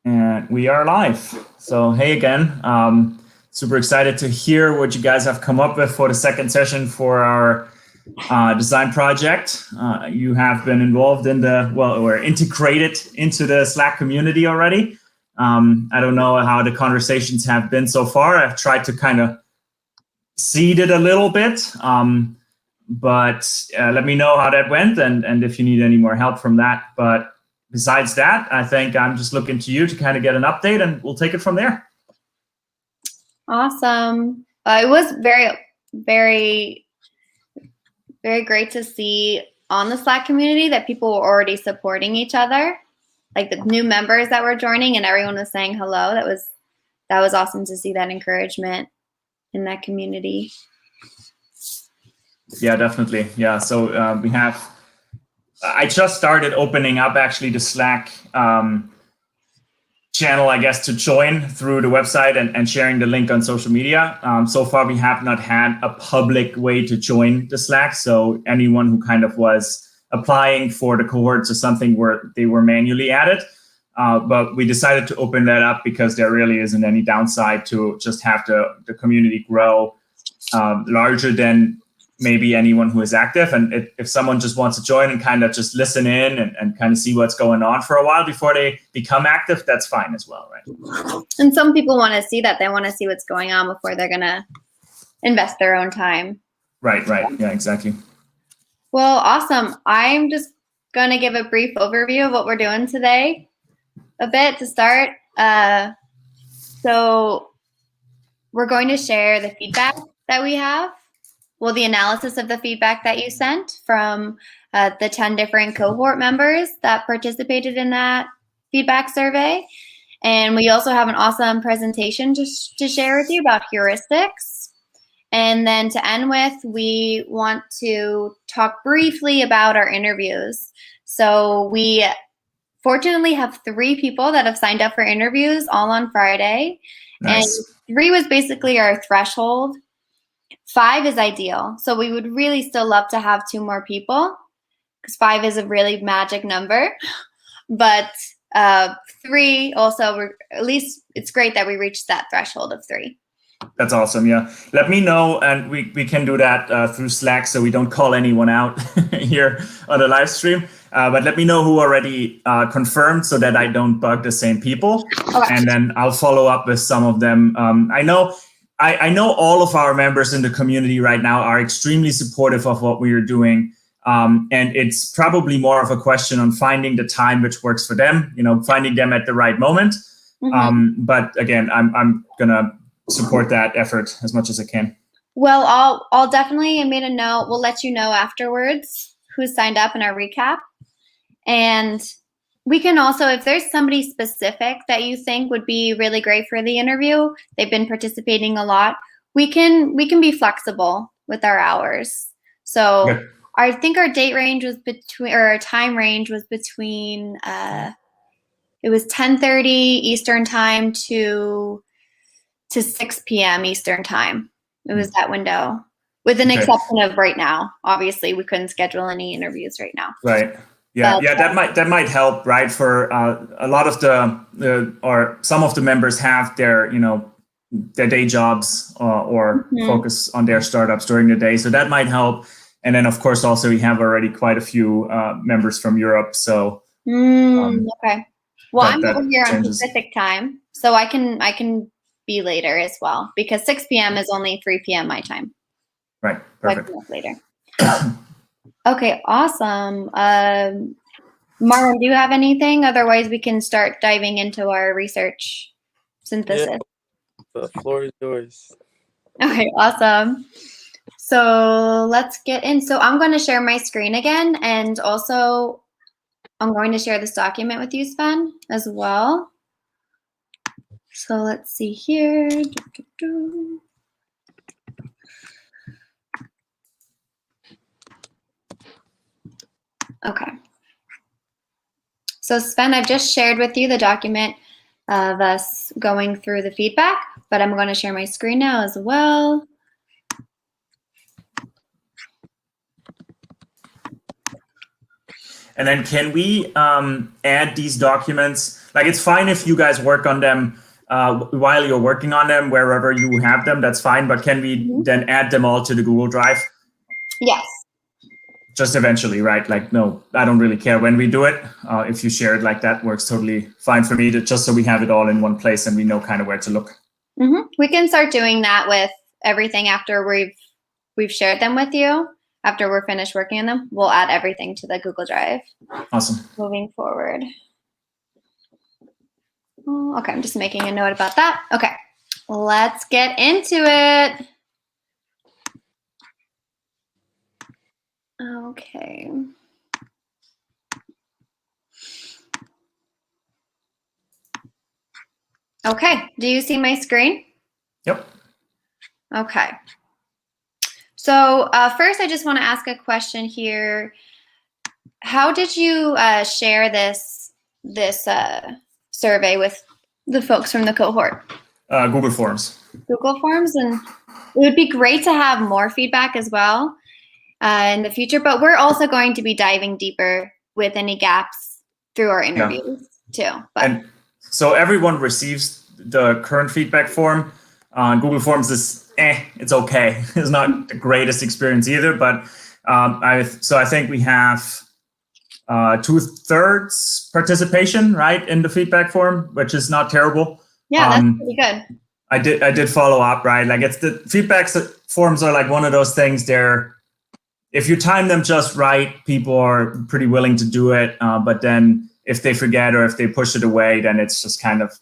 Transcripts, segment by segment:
And we are live. So hey again, super excited to hear what you guys have come up with for the second session for our design project. You have been involved in or integrated into the Slack community already. I don't know how the conversations have been so far. I've tried to kind of seed it a little bit, but let me know how that went and if you need any more help from that. But besides that, I think I'm just looking to you to kind of get an update and we'll take it from there. Awesome. It was very, very, very great to see on the Slack community that people were already supporting each other, like the new members that were joining and everyone was saying hello. That was awesome to see that encouragement in that community. Yeah, definitely. Yeah, so I just started opening up actually the Slack channel, I guess, to join through the website and sharing the link on social media. So far, we have not had a public way to join the Slack. So anyone who kind of was applying for the cohorts or something where they were manually added. But we decided to open that up because there really isn't any downside to just have the community grow larger than maybe anyone who is active. And if someone just wants to join and kind of just listen in and kind of see what's going on for a while before they become active, that's fine as well, right? And some people want to see that. They want to see what's going on before they're going to invest their own time. Right. Yeah, exactly. Well, awesome. I'm just going to give a brief overview of what we're doing today a bit to start. So we're going to share the feedback that we have. Well, the analysis of the feedback that you sent from the 10 different cohort members that participated in that feedback survey. And we also have an awesome presentation to share with you about heuristics. And then to end with, we want to talk briefly about our interviews. So we fortunately have 3 people that have signed up for interviews all on Friday. Nice. And 3 was basically our threshold. 5 is ideal. So we would really still love to have 2 more people because 5 is a really magic number. But 3 also, at least it's great that we reached that threshold of 3. That's awesome. Yeah. Let me know. And we can do that through Slack so we don't call anyone out here on the live stream. But let me know who already confirmed so that I don't bug the same people. Okay. And then I'll follow up with some of them. I know all of our members in the community right now are extremely supportive of what we are doing. And it's probably more of a question on finding the time which works for them, finding them at the right moment. Mm-hmm. But again, I'm going to support that effort as much as I can. Well, I'll definitely made a note. We'll let you know afterwards who signed up in our recap. And we can also, if there's somebody specific that you think would be really great for the interview, they've been participating a lot, we can be flexible with our hours. So okay. I think our date range was our time range was between, it was 10:30 Eastern time to 6 p.m. Eastern time. It was that window, with an exception of right now. Obviously, we couldn't schedule any interviews right now. Right. Yeah, that might help, right? For a lot of or some of the members have their day jobs or focus on their startups during the day, so that might help. And then, of course, also we have already quite a few members from Europe. So okay. Well, I'm over here on Pacific time, so I can be later as well because 6 p.m. is only 3 p.m. my time. Right. Perfect. So I can work later. Okay, awesome. Marouane, do you have anything? Otherwise, we can start diving into our research synthesis. Yeah, the floor is yours. Okay, awesome. So let's get in. So I'm going to share my screen again, and also I'm going to share this document with you, Sven, as well. So let's see here. Okay. So Sven, I've just shared with you the document of us going through the feedback, but I'm going to share my screen now as well. And then can we add these documents? Like, it's fine if you guys work on them while you're working on them, wherever you have them, that's fine. But can we then add them all to the Google Drive? Yes. Just eventually, right? Like, no, I don't really care when we do it. If you share it like that, works totally fine for me, just so we have it all in one place and we know kind of where to look. We can start doing that with everything after we've shared them with you. After we're finished working on them, we'll add everything to the Google Drive. Awesome. Moving forward. Okay, I'm just making a note about that. Okay, let's get into it. Okay. Okay, do you see my screen? Yep. Okay. So first, I just want to ask a question here. How did you share this survey with the folks from the cohort? Google Forms. Google Forms, and it would be great to have more feedback as well in the future. But we're also going to be diving deeper with any gaps through our interviews too. But. And so everyone receives the current feedback form. Google Forms is it's okay. It's not the greatest experience either, but I think we have 2/3 participation, right, in the feedback form, which is not terrible. Yeah, that's pretty good. I did follow up, right? Like, it's the feedback forms are like one of those things. If you time them just right, people are pretty willing to do it. But then if they forget or if they push it away, then it's just kind of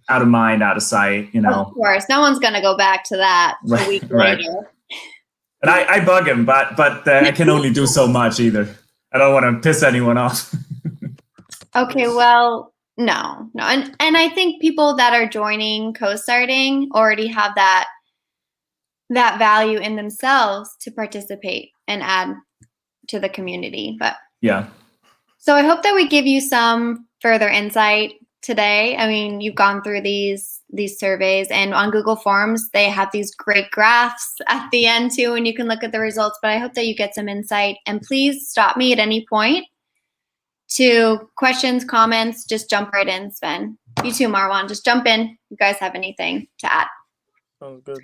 out of mind, out of sight, you know. Of course, no one's going to go back to that a week later. And I bug him, but I can only do so much either. I don't want to piss anyone off. Okay, well, no. And I think people that are joining coStarting already have that value in themselves to participate and add to the community. But yeah. So I hope that we give you some further insight today. I mean, you've gone through these surveys, and on Google Forms, they have these great graphs at the end too, and you can look at the results, but I hope that you get some insight. And please stop me at any point to questions, comments, just jump right in, Sven. You too, Marouane, just jump in. You guys have anything to add? Sounds good.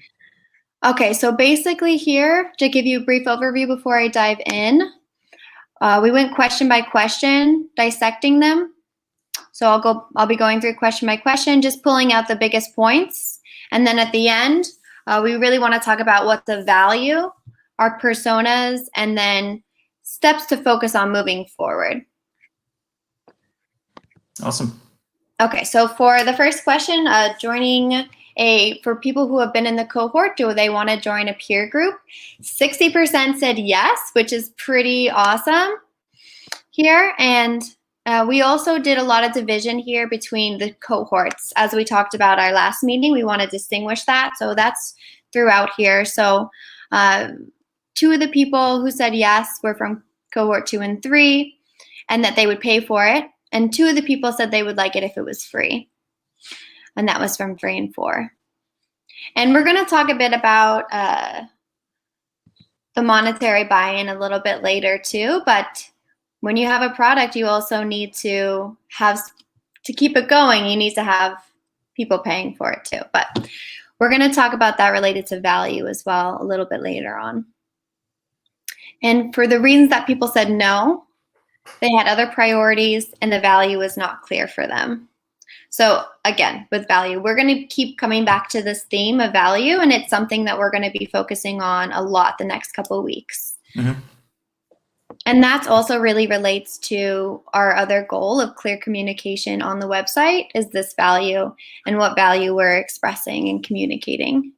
Okay, so basically here, to give you a brief overview before I dive in, we went question by question, dissecting them. So I'll be going through question by question, just pulling out the biggest points. And then at the end, we really want to talk about what the value, our personas, and then steps to focus on moving forward. Awesome. Okay, so for the first question, for people who have been in the cohort, do they want to join a peer group? 60% said yes, which is pretty awesome here. And we also did a lot of division here between the cohorts. As we talked about our last meeting, we want to distinguish that. So that's throughout here. So 2 of the people who said yes were from cohort 2 and 3, and that they would pay for it. And 2 of the people said they would like it if it was free. And that was from 3 and 4. And we're going to talk a bit about the monetary buy-in a little bit later too, but when you have a product, you also need to keep it going, you need to have people paying for it too. But we're going to talk about that related to value as well a little bit later on. And for the reasons that people said no, they had other priorities and the value was not clear for them. So again, with value, we're going to keep coming back to this theme of value, and it's something that we're going to be focusing on a lot the next couple of weeks. Mm-hmm. And that also really relates to our other goal of clear communication on the website, is this value and what value we're expressing and communicating.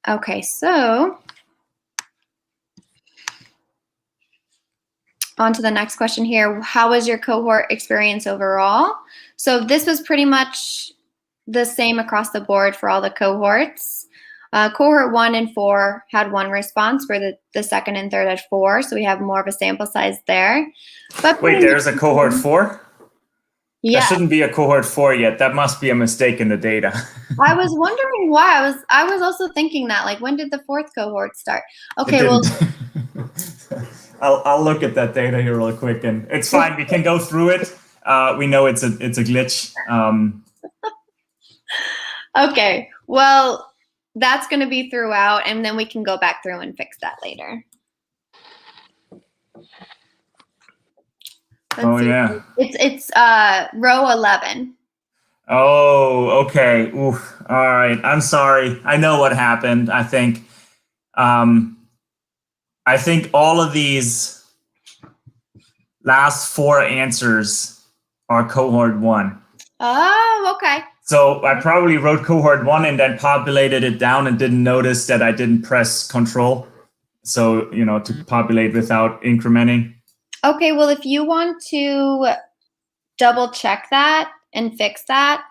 Okay, so on to the next question here. How was your cohort experience overall? So this was pretty much the same across the board for all the cohorts. Cohort 1 and 4 had 1 response, where the second and third had 4. So we have more of a sample size there. But wait, there's a cohort 4? Yeah. That shouldn't be a cohort 4 yet. That must be a mistake in the data. I was wondering why. I was also thinking that, like, when did the 4th cohort start? Okay, well. I'll look at that data here real quick, and it's fine. We can go through it. We know it's a glitch. Okay, well, that's going to be throughout, and then we can go back through and fix that later. Let's see. Yeah. It's row 11. Oh, okay. Oof. All right. I'm sorry. I know what happened. I think all of these last 4 answers are cohort 1. Oh, okay. So I probably wrote cohort 1 and then populated it down and didn't notice that I didn't press control. So, to populate without incrementing. Okay, well, if you want to double check that and fix that,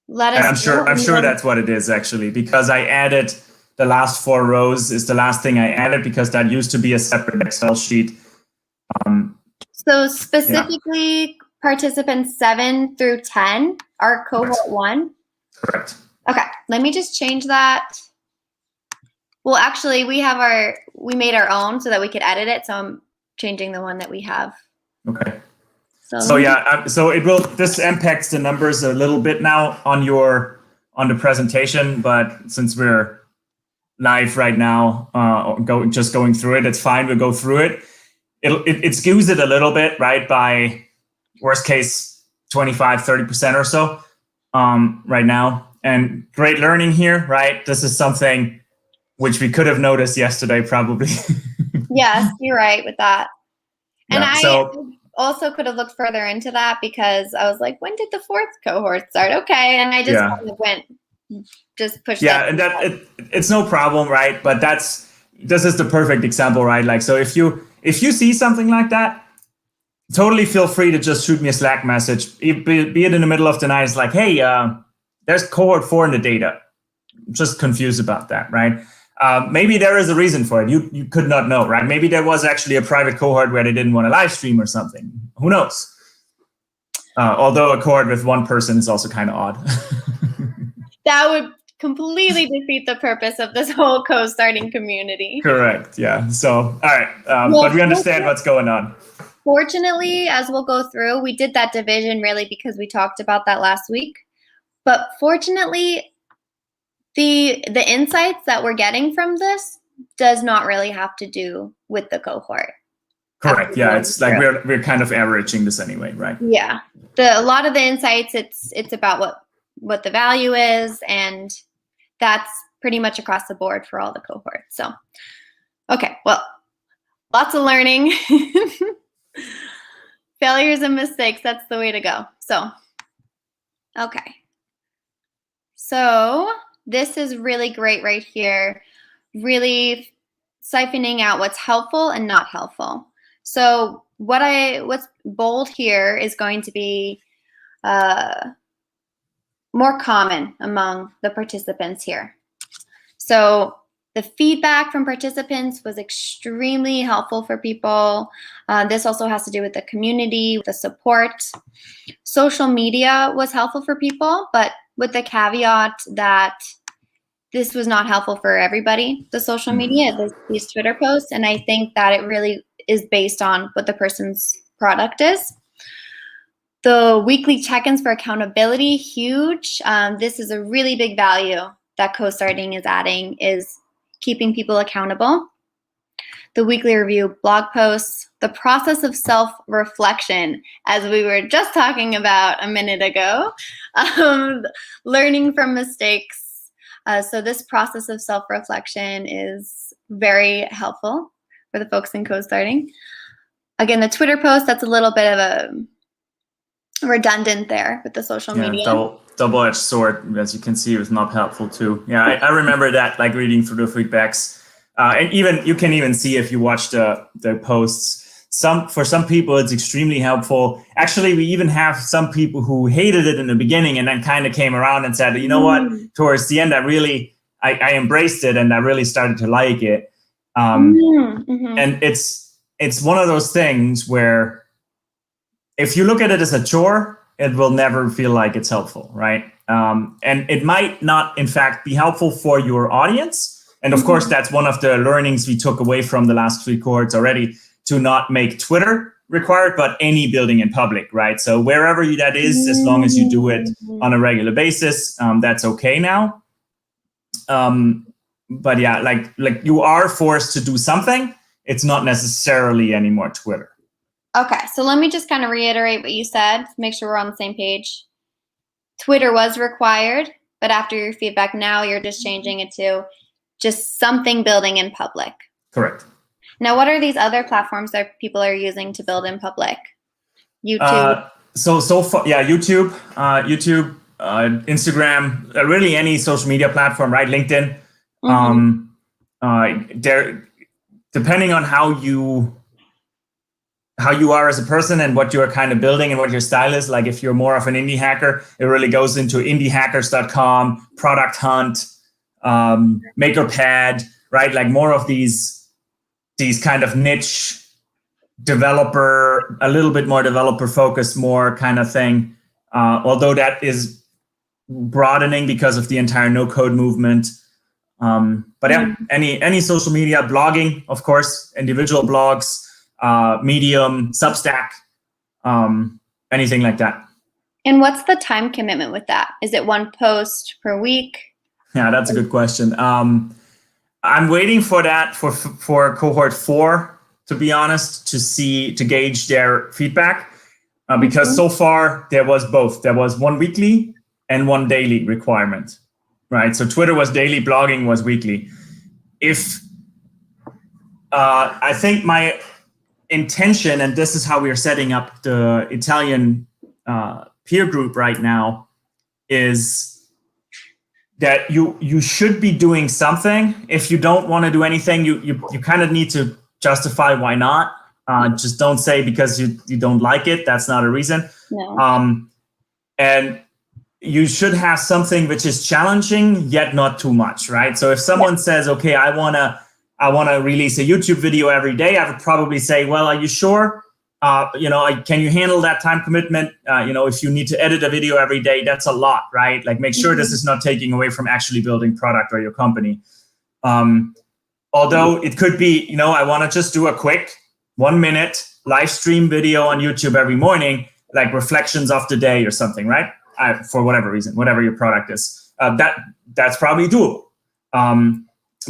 let us know. I'm sure that's what it is, actually, because I added the last 4 rows is the last thing I added, because that used to be a separate Excel sheet. So specifically, participants 7 through 10 are cohort 1? Correct. Okay, let me just change that. Well, actually, we made our own so that we could edit it, so I'm changing the one that we have. Okay. So yeah, so this impacts the numbers a little bit now on the presentation, but since we're live right now, just going through it, it's fine. We'll go through it. It skews it a little bit, right? By worst case, 25-30% or so right now. And great learning here, right? This is something which we could have noticed yesterday, probably. Yes, you're right with that. And Yeah, I also could have looked further into that, because I was like, when did the 4th cohort start? Okay, and I just kind of pushed that. Yeah, and it's no problem, right? But this is the perfect example, right? Like, so if you see something like that, totally feel free to just shoot me a Slack message, be it in the middle of the night. It's like, hey, there's cohort 4 in the data. I'm just confused about that, right? Maybe there is a reason for it. You could not know, right? Maybe there was actually a private cohort where they didn't want to live stream or something. Who knows? Although a cohort with 1 person is also kind of odd. That would completely defeat the purpose of this whole coStarting community. Correct. Yeah. So, all right. But we understand what's going on. Fortunately, as we'll go through, we did that division really because we talked about that last week. But fortunately, the insights that we're getting from this does not really have to do with the cohort. Correct. Yeah, it's like we're kind of averaging this anyway, right? Yeah. A lot of the insights, it's about what the value is, and that's pretty much across the board for all the cohorts. So, okay, well, lots of learning. Failures and mistakes, that's the way to go. So, okay. So, this is really great right here, really siphoning out what's helpful and not helpful. So what's bold here is going to be more common among the participants here. So the feedback from participants was extremely helpful for people. This also has to do with the community, with the support. Social media was helpful for people, but with the caveat that this was not helpful for everybody, the social media, these Twitter posts. And I think that it really is based on what the person's product is. The weekly check-ins for accountability, huge. This is a really big value that coStarting is adding, is keeping people accountable. The weekly review blog posts, the process of self-reflection, as we were just talking about a minute ago, learning from mistakes. So this process of self-reflection is very helpful for the folks in coStarting. Again, the Twitter post, that's a little bit of a redundant there with the social media. Double-edged sword, as you can see, was not helpful too. Yeah, I remember that, like reading through the feedbacks. And even you can even see if you watch the posts. For some people, it's extremely helpful. Actually, we even have some people who hated it in the beginning and then kind of came around and said, you know what, towards the end, I embraced it and I really started to like it. And it's one of those things where if you look at it as a chore, it will never feel like it's helpful, right? And it might not, in fact, be helpful for your audience. And of course, that's one of the learnings we took away from the last 3 cohorts already. to not make Twitter required, but any building in public, right? So wherever that is, as long as you do it on a regular basis, that's okay now. But yeah, like you are forced to do something. It's not necessarily anymore Twitter. Okay, so let me just kind of reiterate what you said, make sure we're on the same page. Twitter was required, but after your feedback now, you're just changing it to just something building in public. Correct. Now, what are these other platforms that people are using to build in public? YouTube? So far, yeah, YouTube, Instagram, really any social media platform, right? LinkedIn. There, depending on how you are as a person and what you're kind of building and what your style is. Like if you're more of an indie hacker, it really goes into indiehackers.com, Product Hunt, MakerPad, right? Like more of these kind of niche developer, a little bit more developer focused, more kind of thing. Although that is broadening because of the entire no code movement. But yeah, any social media, blogging, of course, individual blogs, Medium, Substack, anything like that. And what's the time commitment with that? Is it one post per week? Yeah, that's a good question. I'm waiting for that for cohort 4, to be honest, to gauge their feedback, because so far there was both. There was one weekly and one daily requirement, right? So Twitter was daily, blogging was weekly. If I think my intention, and this is how we are setting up the Italian peer group right now, is that you should be doing something. If you don't want to do anything, you kind of need to justify why not. Just don't say because you don't like it. That's not a reason. No. And you should have something which is challenging yet not too much, right? So if someone says, okay, I want to release a YouTube video every day, I would probably say, well, are you sure? Can you handle that time commitment? If you need to edit a video every day, that's a lot, right? Like make sure this is not taking away from actually building product or your company. Although it could be, I want to just do a quick 1-minute live stream video on YouTube every morning, like reflections of the day or something, right? For whatever reason, whatever your product is, that's probably doable.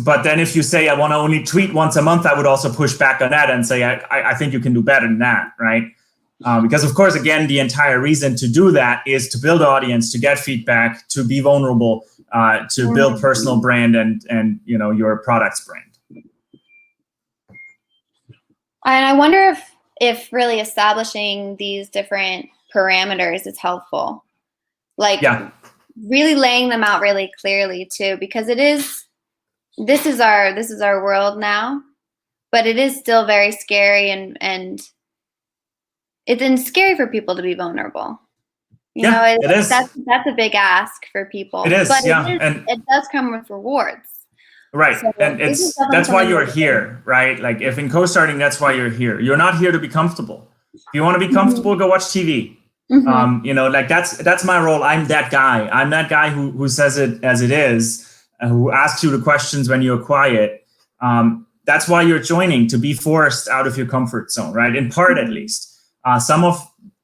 But then if you say, I want to only tweet once a month, I would also push back on that and say, I think you can do better than that, right? Because of course, again, the entire reason to do that is to build audience, to get feedback, to be vulnerable, to build personal brand and your product's brand. And I wonder if really establishing these different parameters is helpful. Like really laying them out really clearly too, because this is our world now, but it is still very scary and it's scary for people to be vulnerable. It is. That's a big ask for people. It is, but and it does come with rewards. Right, so and that's why you're here, right? Like if in coStarting, that's why you're here. You're not here to be comfortable. If you want to be comfortable, go watch TV. That's my role. I'm that guy. I'm that guy who says it as it is, who asks you the questions when you're quiet. That's why you're joining, to be forced out of your comfort zone, right? In part, at least. Some of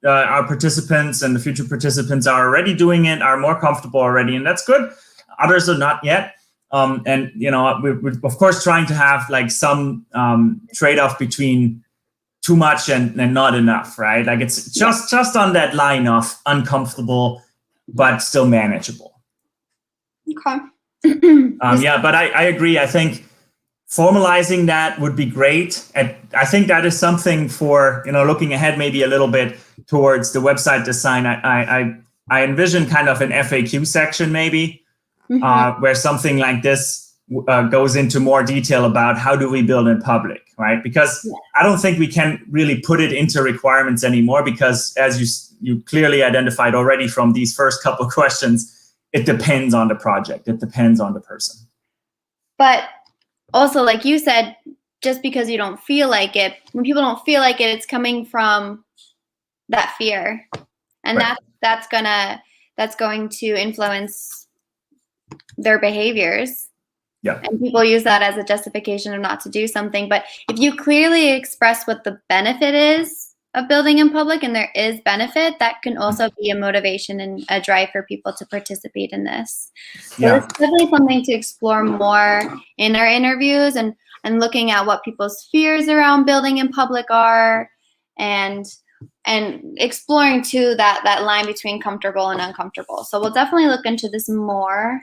our participants and the future participants are already doing it, are more comfortable already, and that's good. Others are not yet. We're of course trying to have like some trade-off between too much and not enough, right? Like it's just on that line of uncomfortable, but still manageable. Okay. But I agree. I think formalizing that would be great. And I think that is something for, looking ahead maybe a little bit towards the website design. I envision kind of an FAQ section maybe, where something like this goes into more detail about how do we build in public, right? Because I don't think we can really put it into requirements anymore, because as you clearly identified already from these first couple of questions, it depends on the project. It depends on the person. But also, like you said, just because you don't feel like it, when people don't feel like it, it's coming from that fear. And right. that's going to influence their behaviors. Yeah. And people use that as a justification of not to do something. But if you clearly express what the benefit is of building in public, and there is benefit, that can also be a motivation and a drive for people to participate in this. So Yeah. it's definitely something to explore more in our interviews, and looking at what people's fears around building in public are, and exploring too that line between comfortable and uncomfortable. So we'll definitely look into this more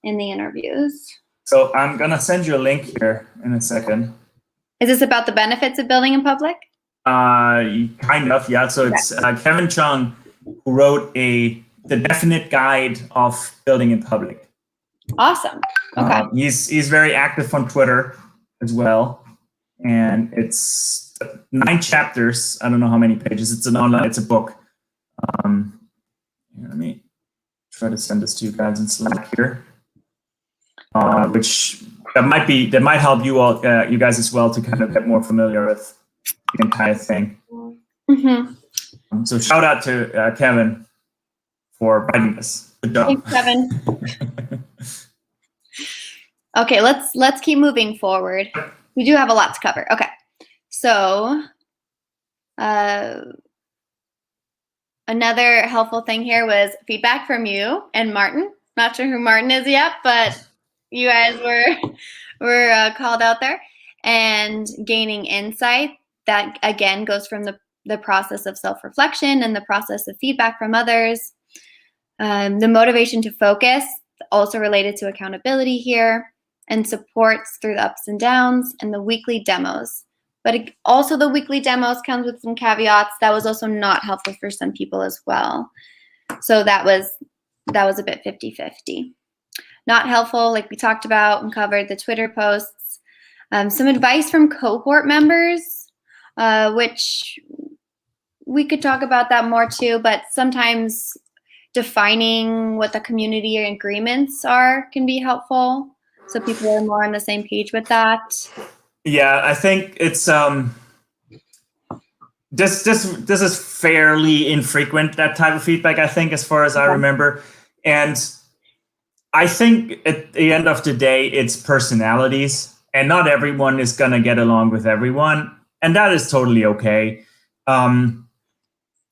in the interviews. So I'm going to send you a link here in a second. Is this about the benefits of building in public? Kind of, yeah. So it's Kevin Chung, who wrote the definite guide of building in public. Awesome. Okay. He's very active on Twitter as well, and it's 9 chapters. I don't know how many pages. It's a book. Let me try to send this to you guys in Slack here. Which that might help you all, you guys as well, to kind of get more familiar with the entire thing. Mm-hmm. So shout out to Kevin for writing this. Good job. Thanks, Kevin. Okay, let's keep moving forward. We do have a lot to cover. Okay, so another helpful thing here was feedback from you and Martin. Not sure who Martin is yet, but you guys were called out there, and gaining insight. That again goes from the process of self-reflection and the process of feedback from others. The motivation to focus, also related to accountability here, and supports through the ups and downs, and the weekly demos. But also the weekly demos comes with some caveats. That was also not helpful for some people as well. So that was a bit 50-50. Not helpful, like we talked about and covered, the Twitter posts. Some advice from cohort members, which we could talk about that more too, but sometimes defining what the community agreements are can be helpful, so people are more on the same page with that. Yeah, I think it's this is fairly infrequent, that type of feedback, I think, as far as I remember. And I think at the end of the day, it's personalities, and not everyone is going to get along with everyone, and that is totally okay.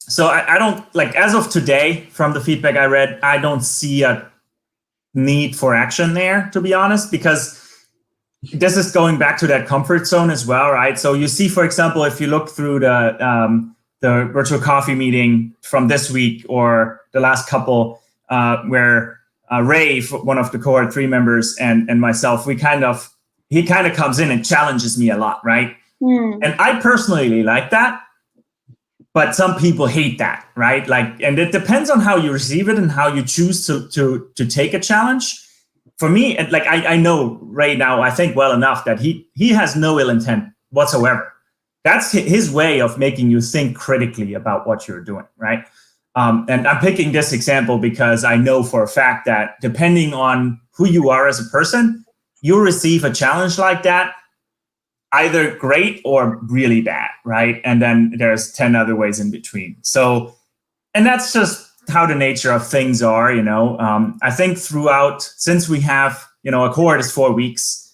So I don't, like, as of today, from the feedback I read, I don't see a need for action there, to be honest, because this is going back to that comfort zone as well, right? So you see, for example, if you look through the virtual coffee meeting from this week or the last couple, where Ray, one of the cohort 3 members, and myself, he kind of comes in and challenges me a lot, right? And I personally like that, but some people hate that, right? Like, and it depends on how you receive it and how you choose to take a challenge. For me, like, I know Ray now, I think well enough that he has no ill intent whatsoever. That's his way of making you think critically about what you're doing, right? And I'm picking this example because I know for a fact that depending on who you are as a person, you'll receive a challenge like that, either great or really bad, right? And then there's 10 other ways in between. So, and that's just how the nature of things are, you know. I think throughout, since we have, you know, a cohort is 4 weeks,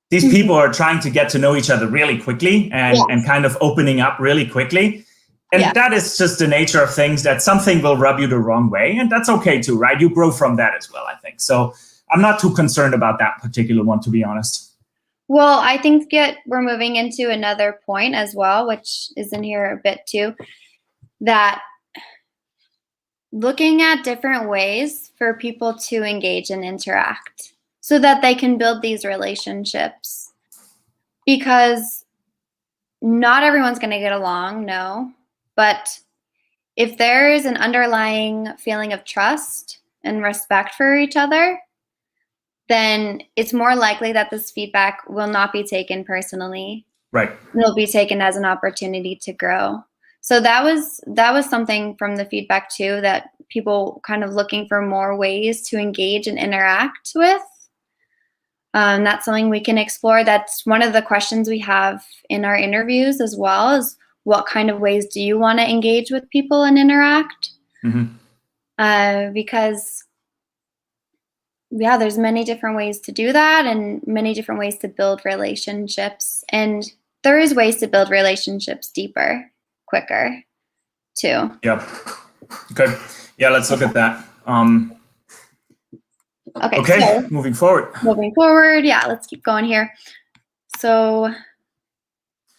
these people are trying to get to know each other really quickly and kind of opening up really quickly. And that is just the nature of things, that something will rub you the wrong way. And that's okay too, right? You grow from that as well, I think. So I'm not too concerned about that particular one, to be honest. Well, I think we're moving into another point as well, which is in here a bit too, that looking at different ways for people to engage and interact so that they can build these relationships. Because not everyone's going to get along, no. But if there is an underlying feeling of trust and respect for each other, then it's more likely that this feedback will not be taken personally. Right. It'll be taken as an opportunity to grow. So that was something from the feedback too, that people kind of looking for more ways to engage and interact with. That's something we can explore. That's one of the questions we have in our interviews as well, is what kind of ways do you want to engage with people and interact? Because yeah, there's many different ways to do that and many different ways to build relationships. And there is ways to build relationships deeper, quicker, too. Yeah. Okay. Yeah, let's look at that. Okay, so moving forward. Moving forward, yeah, let's keep going here. So,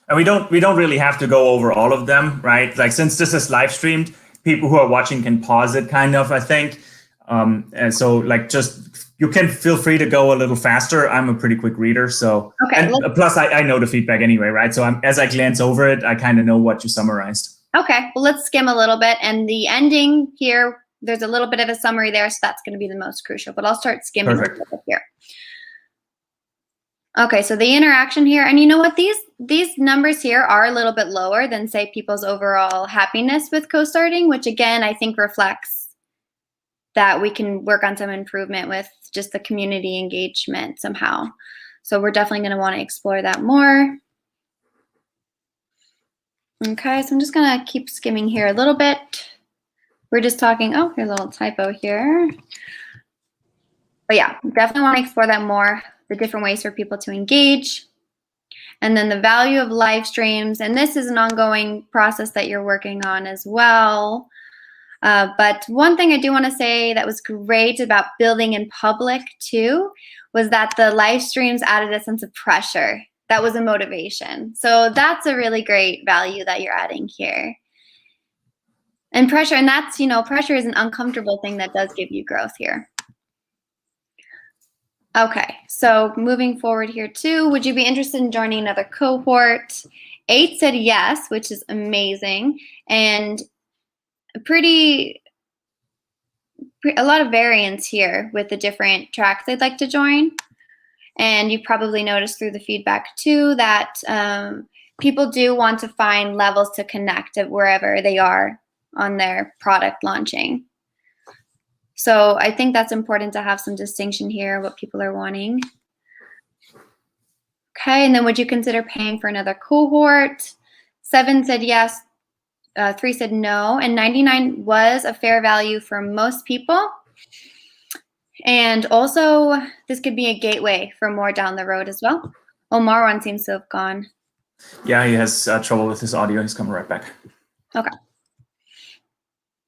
and we don't really have to go over all of them, right? Like, since this is live streamed, people who are watching can pause it, kind of, I think. And so, like, you can feel free to go a little faster. I'm a pretty quick reader, so. Okay. And plus, I know the feedback anyway, right? So as I glance over it, I kind of know what you summarized. Okay. Well, let's skim a little bit, and the ending here, there's a little bit of a summary there, so that's going to be the most crucial. But I'll start skimming a little bit here. Okay, so the interaction here, and you know what? These numbers here are a little bit lower than, say, people's overall happiness with coStarting, which again I think reflects that we can work on some improvement with just the community engagement somehow. So we're definitely going to want to explore that more. Okay, so I'm just going to keep skimming here a little bit. We're just talking, oh, here's a little typo here. But yeah, definitely want to explore that more, the different ways for people to engage. And then the value of live streams. And this is an ongoing process that you're working on as well. But one thing I do want to say that was great about building in public too, was that the live streams added a sense of pressure. That was a motivation. So that's a really great value that you're adding here. And pressure, and that's, pressure is an uncomfortable thing that does give you growth here. Okay, so moving forward here too, would you be interested in joining another cohort? 8 said yes, which is amazing, and a lot of variance here with the different tracks they'd like to join. And you probably noticed through the feedback too that people do want to find levels to connect at wherever they are on their product launching. So I think that's important to have some distinction here, what people are wanting. Okay, and then would you consider paying for another cohort? 7 said yes, 3 said no, and 99 was a fair value for most people. And also, this could be a gateway for more down the road as well. Oh, Marouane seems to have gone. Yeah, he has trouble with his audio. He's coming right back. Okay.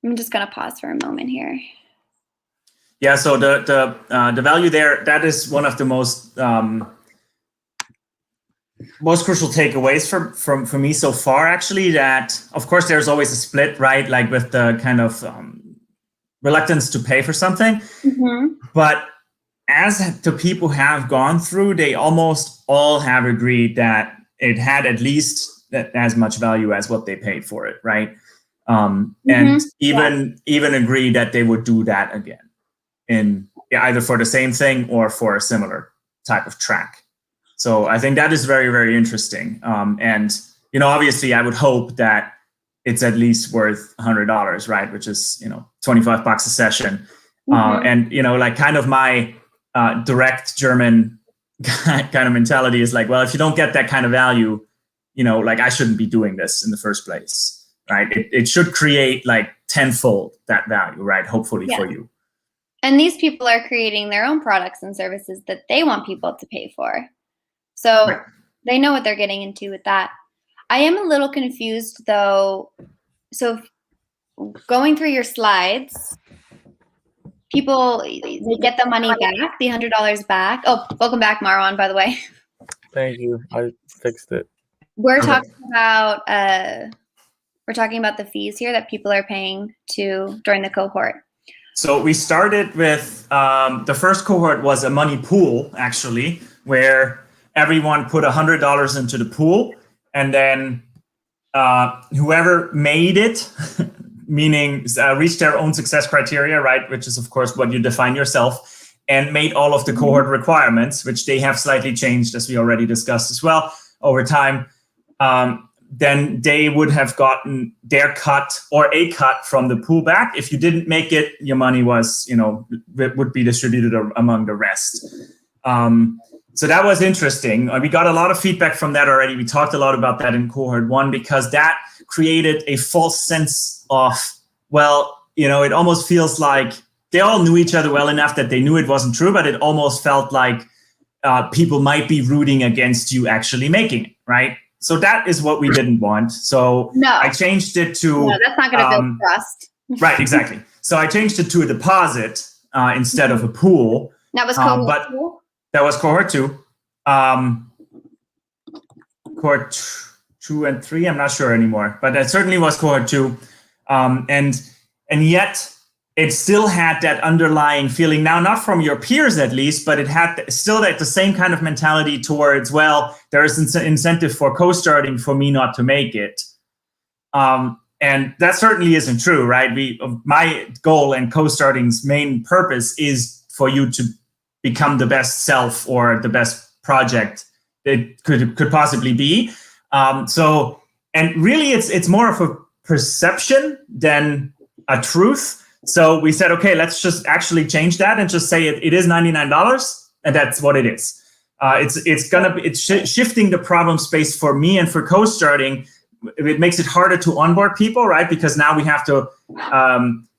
I'm just going to pause for a moment here. Yeah, so the value there, that is one of the most crucial takeaways for me so far, actually, that of course there's always a split, right? Like with the kind of reluctance to pay for something. Mm-hmm. But as the people have gone through, they almost all have agreed that it had at least as much value as what they paid for it, right? And even agree that they would do that again in either for the same thing or for a similar type of track. So I think that is very, very interesting. And, obviously I would hope that it's at least worth $100, right? Which is, $25 a session. Mm-hmm. And, like kind of my direct German kind of mentality is like, well, if you don't get that kind of value, like I shouldn't be doing this in the first place. Right, it should create like tenfold that value, right? Hopefully for you. And these people are creating their own products and services that they want people to pay for. So They know what they're getting into with that. I am a little confused though. So going through your slides, people, they get the money back, the $100 back. Oh, welcome back, Marouane, by the way. Thank you. I fixed it. We're talking about the fees here that people are paying to join the cohort. So we started with the first cohort was a money pool, actually, where everyone put $100 into the pool, and then whoever made it, meaning reached their own success criteria, right, which is of course what you define yourself, and made all of the cohort requirements, which they have slightly changed, as we already discussed as well, over time. Then they would have gotten their cut or a cut from the pool back. If you didn't make it, your money was, would be distributed among the rest. So that was interesting. We got a lot of feedback from that already. We talked a lot about that in cohort 1 because that created a false sense of, well, it almost feels like they all knew each other well enough that they knew it wasn't true, but it almost felt like people might be rooting against you actually making it, right? So that is what we didn't want. So I changed it to... No, that's not going to build trust. Right, exactly. So I changed it to a deposit instead of a pool. That was cohort 2? That was cohort 2. Cohort 2 and 3, I'm not sure anymore, but that certainly was cohort 2. And yet it still had that underlying feeling, now not from your peers at least, but it had still the same kind of mentality towards, well, there is an incentive for coStarting for me not to make it. And that certainly isn't true, right? My goal and coStarting's main purpose is for you to become the best self or the best project it could possibly be. And really it's more of a perception than a truth. So we said, okay, let's just actually change that and just say it is $99, and that's what it is. It's shifting the problem space for me and for coStarting. It makes it harder to onboard people, right? Because now we have to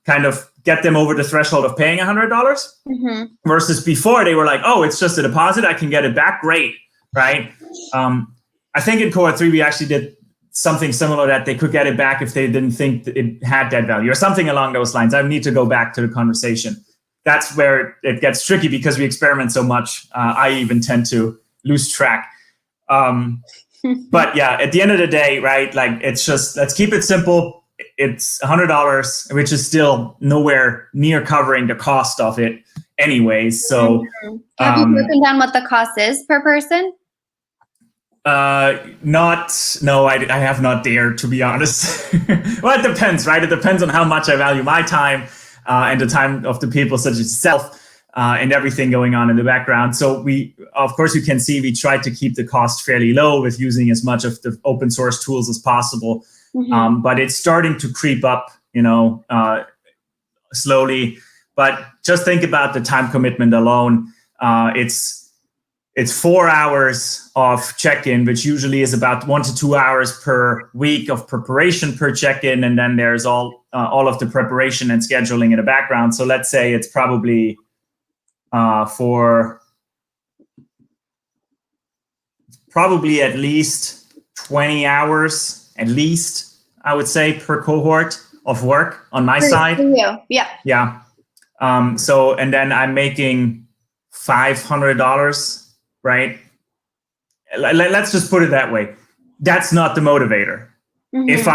kind of get them over the threshold of paying $100 versus before they were like, oh, it's just a deposit. I can get it back. Great, right? I think in cohort 3, we actually did something similar that they could get it back if they didn't think that it had that value or something along those lines. I need to go back to the conversation. That's where it gets tricky because we experiment so much. I even tend to lose track. But yeah, at the end of the day, right, like it's just, let's keep it simple. It's $100, which is still nowhere near covering the cost of it anyways. So have you broken down what the cost is per person? No, I have not dared, to be honest. Well, it depends, right? It depends on how much I value my time and the time of the people such as yourself. And everything going on in the background. So of course, you can see we tried to keep the cost fairly low with using as much of the open source tools as possible. But it's starting to creep up, slowly. But just think about the time commitment alone. It's 4 hours of check-in, which usually is about 1 to 2 hours per week of preparation per check-in, and then there's all of the preparation and scheduling in the background. So let's say it's probably for probably at least 20 hours, at least, I would say, per cohort of work on my side. Yeah. Yeah. So, and then I'm making $500, right? Let's just put it that way. That's not the motivator. If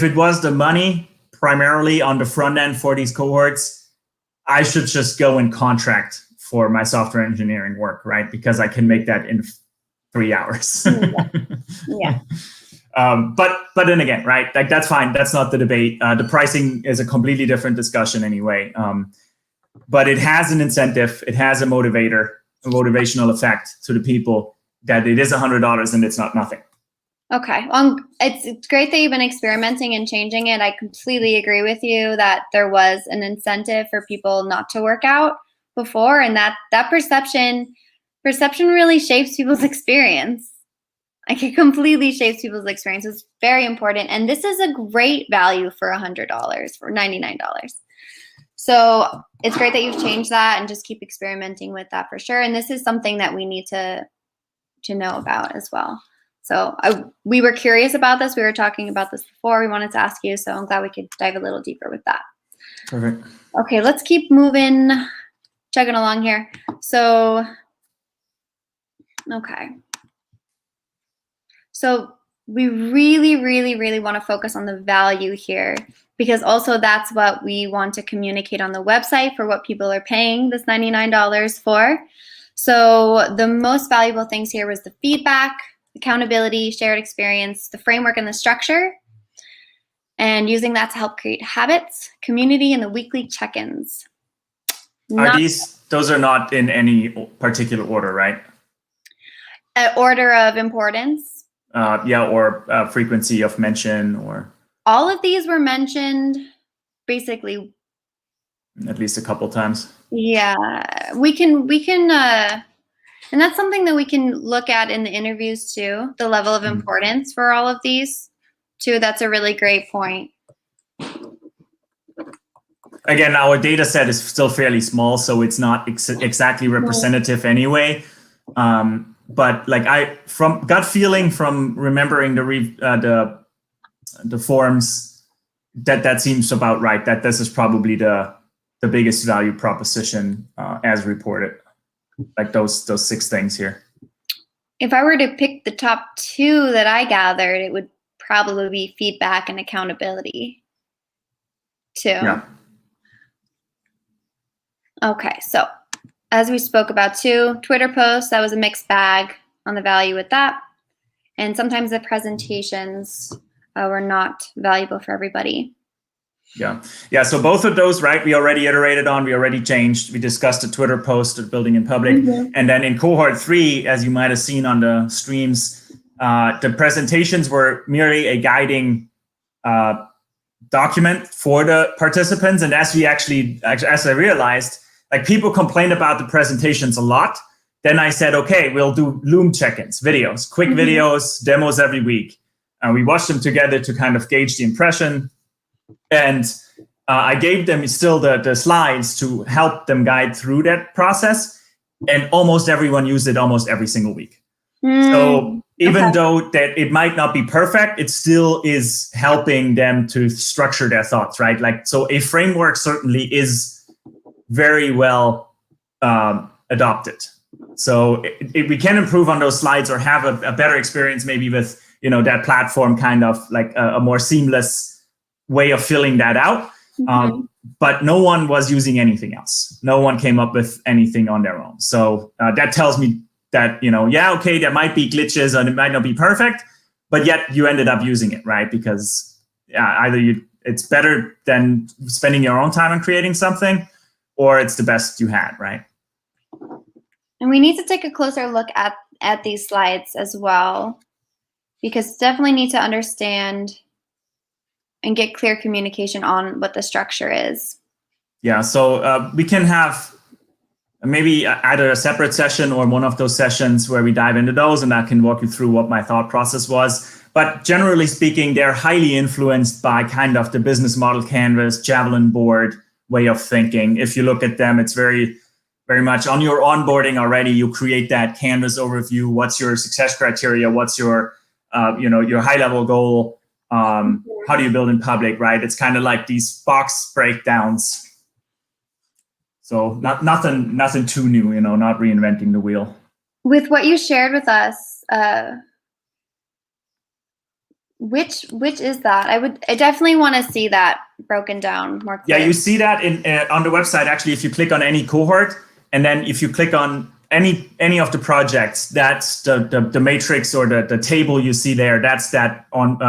it was the money primarily on the front end for these cohorts, I should just go and contract for my software engineering work, right? Because I can make that in 3 hours. Yeah. But then again, right? Like that's fine. That's not the debate. The pricing is a completely different discussion anyway. But it has an incentive. It has a motivational effect to the people that it is $100 and it's not nothing. Okay. It's great that you've been experimenting and changing it. I completely agree with you that there was an incentive for people not to work out before, and that perception really shapes people's experience. Like it completely shapes people's experience. It's very important. And this is a great value for $100, for $99. So it's great that you've changed that and just keep experimenting with that for sure. And this is something that we need to know about as well. So we were curious about this. We were talking about this before. We wanted to ask you. So I'm glad we could dive a little deeper with that. Perfect. Okay, let's keep moving, chugging along here. So, okay. So we really, really, really want to focus on the value here, because also that's what we want to communicate on the website for what people are paying this $99 for. So the most valuable things here was the feedback, accountability, shared experience, the framework and the structure, and using that to help create habits, community, and the weekly check-ins. Those are not in any particular order, right? Order of importance. Or frequency of mention, or all of these were mentioned basically at least a couple times. Yeah, we can and that's something that we can look at in the interviews too, the level of importance for all of these too. That's a really great point. again, our data set is still fairly small, so it's not exactly representative anyway. But like from gut feeling, from remembering the forums, that seems about right. That this is probably the biggest value proposition as reported, like those 6 things here. If I were to pick the top 2 that I gathered, it would probably be feedback and accountability too. Yeah. Okay, so as we spoke about too, Twitter posts, that was a mixed bag on the value with that. And sometimes the presentations were not valuable for everybody. Yeah. So both of those, right? We already iterated on, we already changed. We discussed the Twitter post of building in public. And then in cohort 3, as you might have seen on the streams, the presentations were merely a guiding document for the participants. And as I realized, like people complained about the presentations a lot. Then I said, okay, we'll do Loom check-ins, videos, quick videos, demos every week. And we watched them together to kind of gauge the impression. And I gave them still the slides to help them guide through that process. And almost everyone used it almost every single week. So even though that it might not be perfect, it still is helping them to structure their thoughts, right? Like, so a framework certainly is very well adopted. So we can improve on those slides or have a better experience maybe with, that platform, kind of like a more seamless way of filling that out. But no one was using anything else. No one came up with anything on their own. So that tells me that, okay, there might be glitches and it might not be perfect, but yet you ended up using it, right? Because it's better than spending your own time on creating something, or it's the best you had, right? And we need to take a closer look at these slides as well, because definitely need to understand and get clear communication on what the structure is. Yeah, so we can have maybe either a separate session or one of those sessions where we dive into those, and I can walk you through what my thought process was. But generally speaking, they're highly influenced by kind of the business model canvas, Javelin board way of thinking. If you look at them, it's very, very much on your onboarding already. You create that canvas overview. What's your success criteria? What's your, your high level goal? How do you build in public, right? It's kind of like these box breakdowns. So nothing too new, not reinventing the wheel. With what you shared with us, which is that? I definitely want to see that broken down more clearly. Yeah, you see that on the website. Actually, if you click on any cohort, and then if you click on any of the projects, that's the matrix or the table you see there. That's that on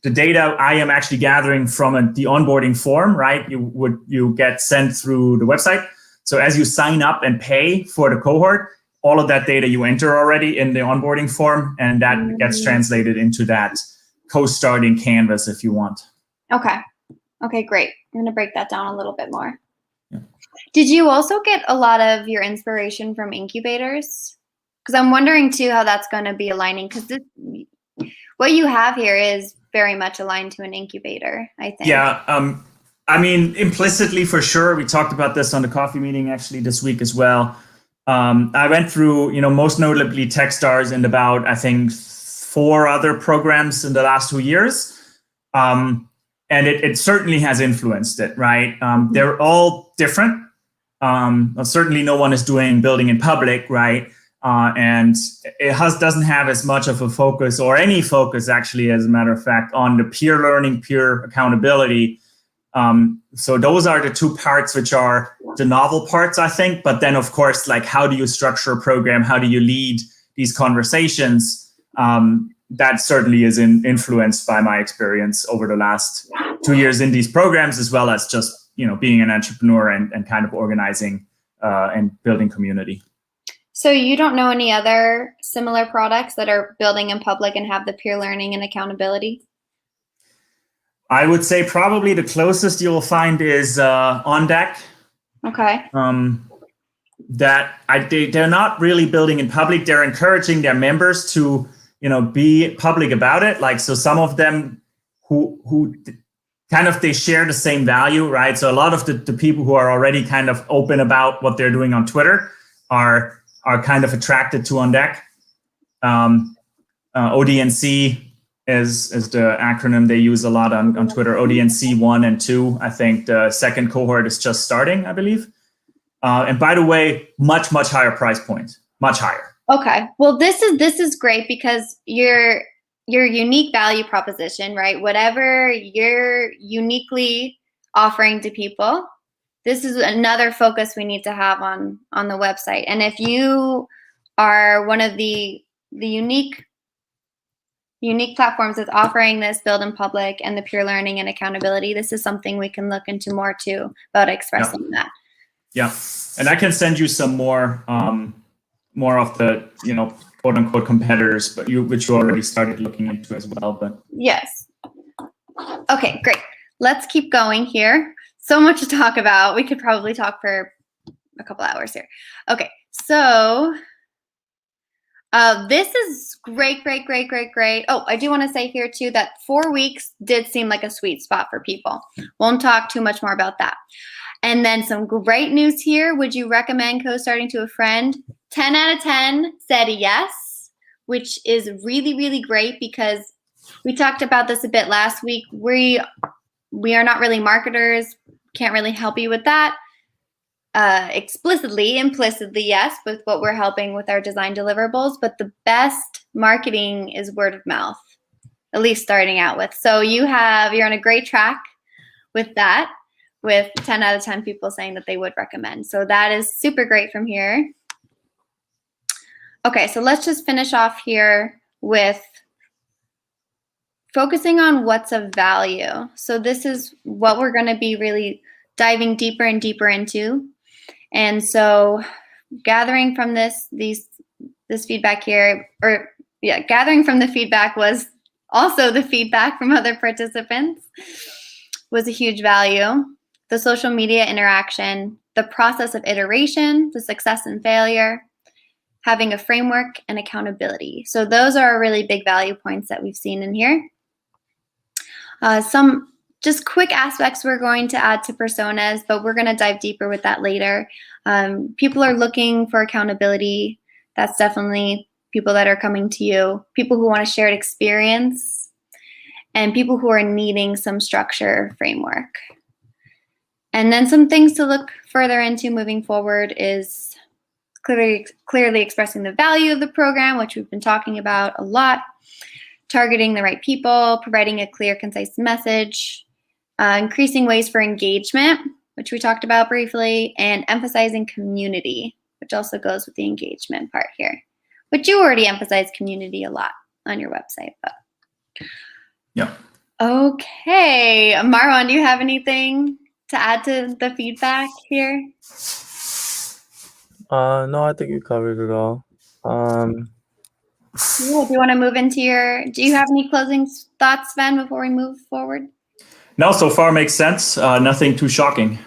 the data I am actually gathering from the onboarding form, right? You get sent through the website. So as you sign up and pay for the cohort, all of that data you enter already in the onboarding form, and that gets translated into that coStarting canvas if you want. Okay, great. I'm going to break that down a little bit more. Yeah. Did you also get a lot of your inspiration from incubators? Because I'm wondering too how that's going to be aligning, because what you have here is very much aligned to an incubator, I think. Yeah, I mean, implicitly for sure. We talked about this on the coffee meeting actually this week as well. I went through, most notably Techstars and about, I think, 4 other programs in the last 2 years. And it certainly has influenced it, right? They're all different. Certainly no one is doing building in public, right? And it doesn't have as much of a focus, or any focus actually, as a matter of fact, on the peer learning, peer accountability. So those are the 2 parts which are the novel parts, I think. But then, of course, like, how do you structure a program? How do you lead these conversations? That certainly is influenced by my experience over the last 2 years in these programs, as well as just, being an entrepreneur and kind of organizing and building community. So you don't know any other similar products that are building in public and have the peer learning and accountability? I would say probably the closest you'll find is On Deck. Okay. They're not really building in public. They're encouraging their members to, be public about it. Like, so some of them who kind of they share the same value, right? So a lot of the people who are already kind of open about what they're doing on Twitter are kind of attracted to On Deck. ODNC is the acronym they use a lot on Twitter. ODNC 1 and 2. I think the second cohort is just starting, I believe. And by the way, much higher price point, much higher. Okay. Well, this is great because your unique value proposition, right? Whatever you're uniquely offering to people, this is another focus we need to have on the website. And if you are one of the unique platforms that's offering this build in public and the peer learning and accountability, this is something we can look into more too about expressing that. Yeah, and I can send you some more of the quote unquote competitors, but which you already started looking into as well. But yes. Okay, great. Let's keep going here. So much to talk about. We could probably talk for a couple hours here. Okay, so this is great. Oh, I do want to say here too that 4 weeks did seem like a sweet spot for people. Won't talk too much more about that. And then some great news here. Would you recommend coStarting to a friend? 10 out of 10 said yes, which is really great because we talked about this a bit last week. We are not really marketers, can't really help you with that. Implicitly, yes, with what we're helping with our design deliverables, but the best marketing is word of mouth, at least starting out with. So you're on a great track with that, with 10 out of 10 people saying that they would recommend. So that is super great from here. Okay, so let's just finish off here with focusing on what's of value. So this is what we're going to be really diving deeper and deeper into. And so gathering from this feedback here, gathering from the feedback was also the feedback from other participants was a huge value. The social media interaction, the process of iteration, the success and failure, having a framework and accountability. So those are really big value points that we've seen in here. Some just quick aspects we're going to add to personas, but we're going to dive deeper with that later. People are looking for accountability. That's definitely people that are coming to you, people who want a shared experience, and people who are needing some structure framework. And then some things to look further into moving forward is clearly expressing the value of the program, which we've been talking about a lot, targeting the right people, providing a clear, concise message, increasing ways for engagement, which we talked about briefly, and emphasizing community, which also goes with the engagement part here, which you already emphasize community a lot on your website. But yeah. Okay, Marouane, do you have anything to add to the feedback here? No, I think you covered it all. Yeah, do you want to move into do you have any closing thoughts, Sven, before we move forward? No, so far makes sense. Nothing too shocking.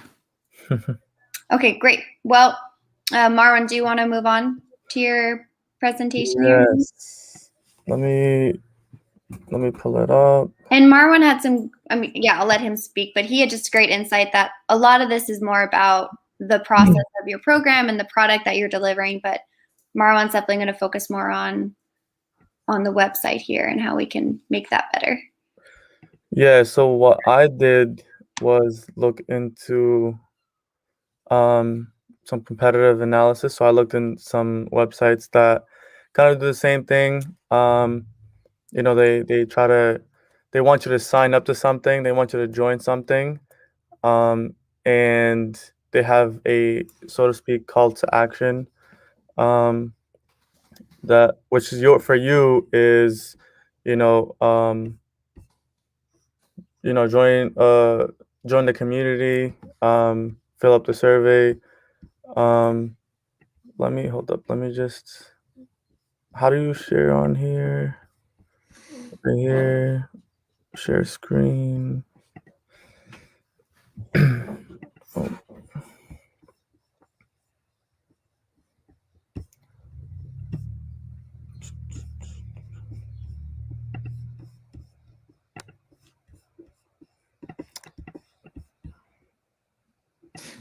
Okay, great. Well, Marouane, do you want to move on to your presentation here? Yes. Let me pull it up. And Marouane had some, I'll let him speak, but he had just great insight that a lot of this is more about the process of your program and the product that you're delivering, but Marouane's definitely going to focus more on the website here and how we can make that better. Yeah, so what I did was look into some competitive analysis. So I looked in some websites that kind of do the same thing. They want you to sign up to something, they want you to join something, and they have a, so to speak, call to action. That which is for you is, join the community, fill up the survey. Let me just, how do you share on here? Right here, share screen. Oh.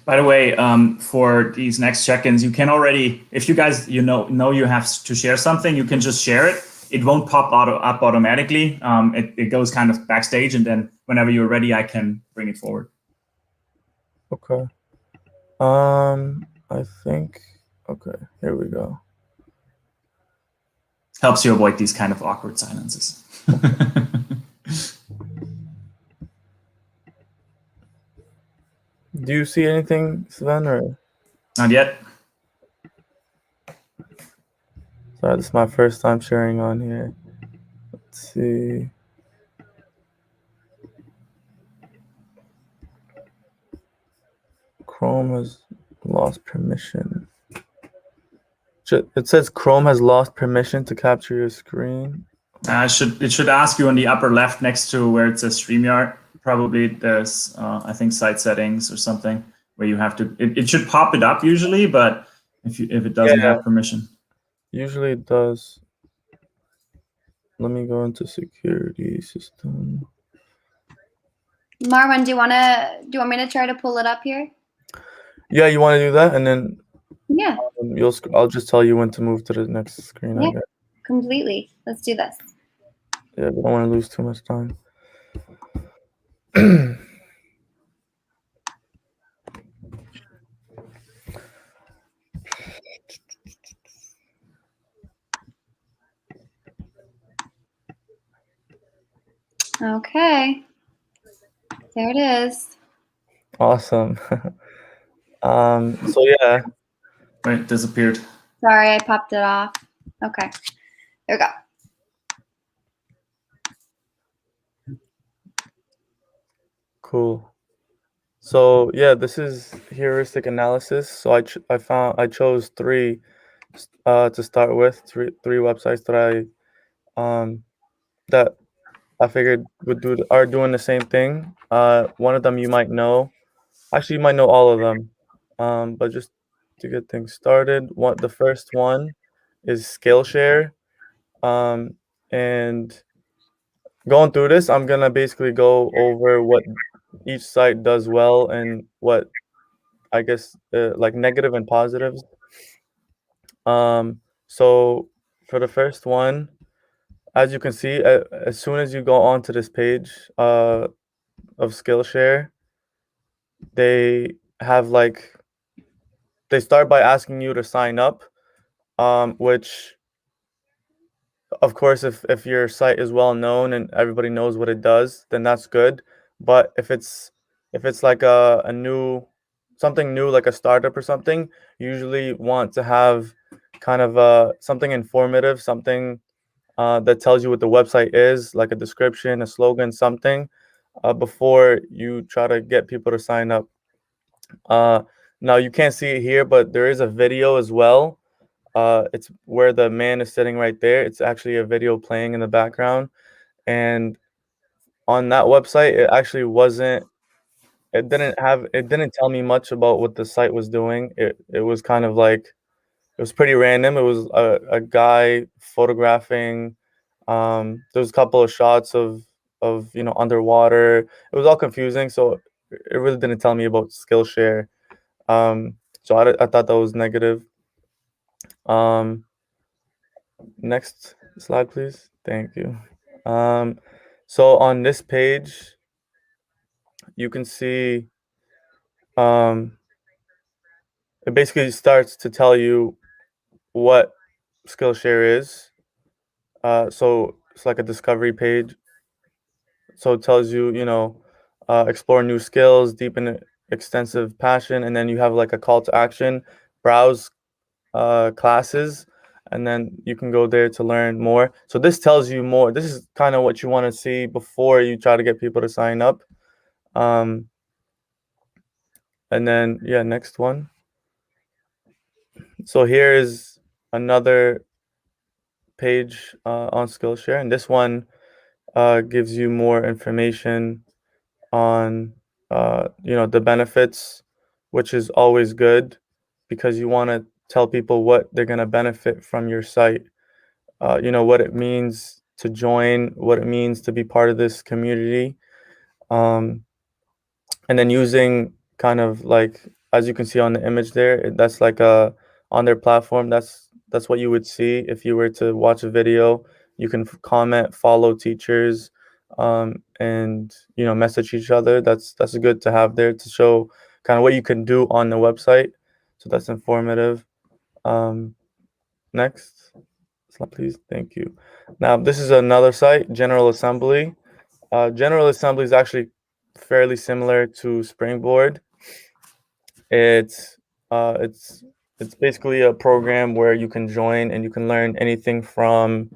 By the way, for these next check-ins, you can already, if you guys know you have to share something, you can just share it. It won't pop up automatically. It goes kind of backstage, and then whenever you're ready, I can bring it forward. Okay. I think, okay, here we go. Helps you avoid these kind of awkward silences. Do you see anything, Sven, or? Not yet. Sorry, this is my first time sharing on here. Let's see. Chrome has lost permission. It says Chrome has lost permission to capture your screen. It should ask you on the upper left next to where it says StreamYard. Probably there's, I think, site settings or something where you have to, it should pop it up usually, but if it doesn't have permission. Usually it does. Let me go into security system. Marouane, do you want me to try to pull it up here? Yeah, you want to do that, and then yeah, I'll just tell you when to move to the next screen. Yeah, I guess. Completely. Let's do this. Yeah, but I don't want to lose too much time. Okay. There it is. Awesome. So yeah. Wait, it disappeared. Sorry, I popped it off. Okay. There we go. Cool. So yeah, this is heuristic analysis. So I chose three to start with, three websites that I figured are doing the same thing. One of them you might know. Actually, you might know all of them. But just to get things started, the first one is Skillshare. And going through this, I'm gonna basically go over what each site does well and what I guess like negative and positives. So for the first one, as you can see, as soon as you go onto this page of Skillshare, they have they start by asking you to sign up, which of course, if your site is well known and everybody knows what it does, then that's good. But if it's like a new something new, like a startup or something, you usually want to have kind of something informative, something that tells you what the website is, like a description, a slogan, something, before you try to get people to sign up. Now you can't see it here, but there is a video as well. It's where the man is sitting right there. It's actually a video playing in the background. And on that website, it actually wasn't, it didn't tell me much about what the site was doing. It was kind of like, it was pretty random. It was a guy photographing. There was a couple of shots of underwater. It was all confusing. So it really didn't tell me about Skillshare. So I thought that was negative. Next slide, please. Thank you. So on this page, you can see it basically starts to tell you what Skillshare is. So it's like a discovery page. So it tells you, explore new skills, deepen extensive passion, and then you have like a call to action, browse classes, and then you can go there to learn more. So this tells you more. This is kind of what you want to see before you try to get people to sign up. And then, yeah, next one. So here is another page on Skillshare, and this one gives you more information on the benefits, which is always good because you want to tell people what they're going to benefit from your site. What it means to join, what it means to be part of this community, and then using kind of like as you can see on the image there, that's like on their platform. That's what you would see if you were to watch a video. You can comment, follow teachers, and message each other. That's good to have there to show kind of what you can do on the website. So that's informative. Next slide, please. Thank you. Now this is another site, General Assembly. General Assembly is actually fairly similar to Springboard. It's uh, it's it's basically a program where you can join and you can learn anything from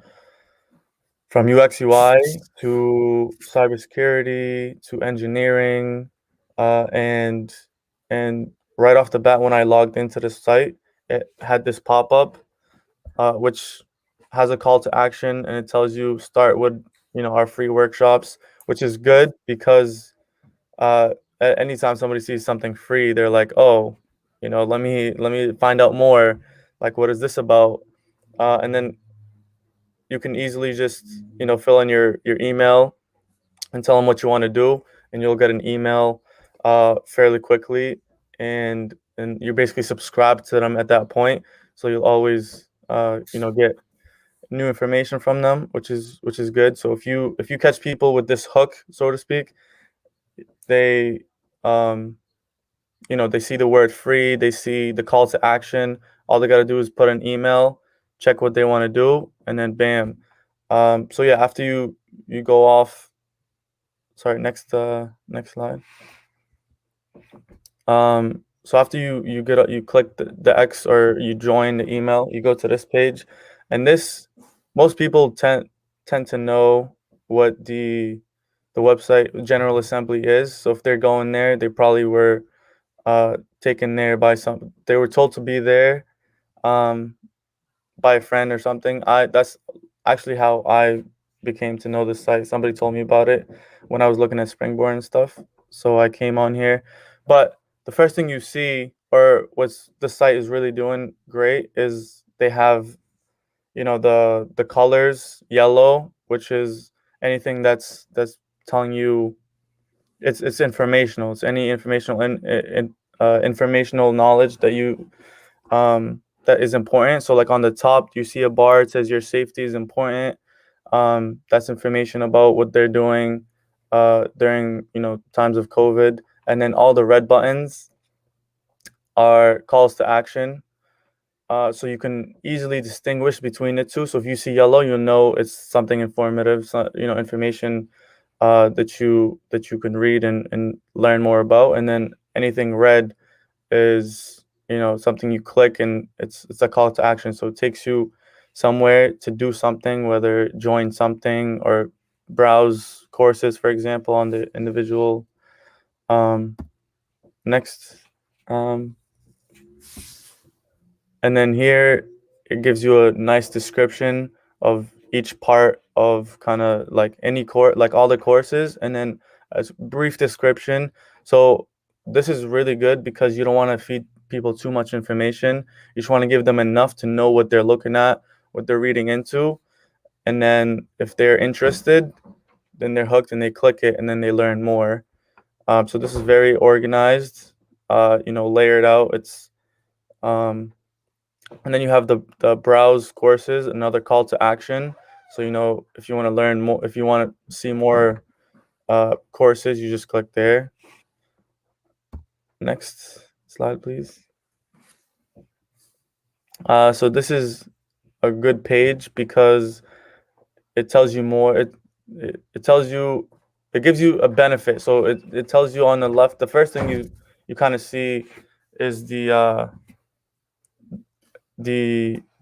UX UI to cybersecurity to engineering, and right off the bat when I logged into the site, it had this pop up, which has a call to action, and it tells you start with our free workshops, which is good because uh, anytime somebody sees something free, they're like, oh, let me find out more. Like, what is this about? And then you can easily just fill in your email and tell them what you want to do, and you'll get an email fairly quickly, and you're basically subscribed to them at that point. So you'll always get new information from them, which is good. So if you catch people with this hook, so to speak, they they see the word free, they see the call to action. All they got to do is put an email, check what they want to do, and then bam. So yeah, after you go off, sorry, next slide. So after you click the X, or you join the email, you go to this page, and this, most people tend to know what the website General Assembly is. So if they're going there, they probably were taken there by they were told to be there by a friend or something. That's actually how I became to know this site. Somebody told me about it when I was looking at Springboard and stuff. So I came on here. But the first thing you see, or what's the site is really doing great, is they have the colors yellow, which is anything that's telling you it's informational. It's any informational informational knowledge that you that is important. So like on the top, you see a bar, it says your safety is important. That's information about what they're doing during times of COVID. And then all the red buttons are calls to action. So you can easily distinguish between the two. So if you see yellow, you'll know it's something informative, information that you can read and learn more about. And then anything red is something you click, and it's a call to action. So it takes you somewhere to do something, whether join something or browse courses, for example, on the individual. Next. And then here it gives you a nice description of each part of kind of like any course, like all the courses, and then a brief description. So this is really good because you don't want to feed people too much information. You just want to give them enough to know what they're looking at, what they're reading into. And then if they're interested, then they're hooked and they click it, and then they learn more. So this is very organized, layered out. It's and then you have the browse courses, another call to action. So if you want to learn more, if you want to see more courses, you just click there. Next slide, please. So this is a good page because it tells you more. It tells you, it gives you a benefit. So it tells you on the left, the first thing you kind of see is the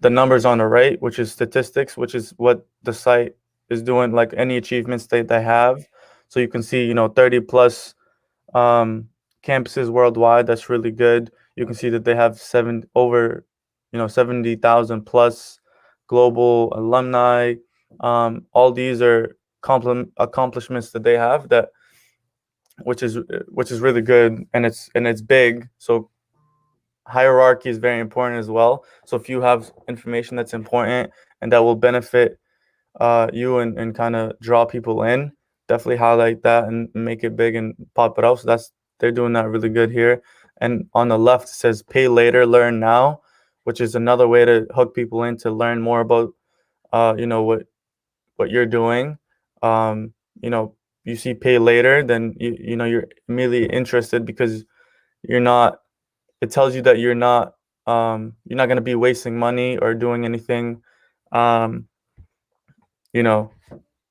numbers on the right, which is statistics, which is what the site is doing, like any achievements they have. So you can see 30 plus campuses worldwide. That's really good. You can see that they have 70,000 plus global alumni. All these are accomplishments that they have, that which is really good, and it's big. So hierarchy is very important as well. So if you have information that's important and that will benefit you and kind of draw people in, definitely highlight that and make it big and pop it out. So they're doing that really good here. and on the left it says pay later, learn now, which is another way to hook people in to learn more about what you're doing. You see pay later, then you're immediately interested because it tells you that you're not going to be wasting money or doing anything.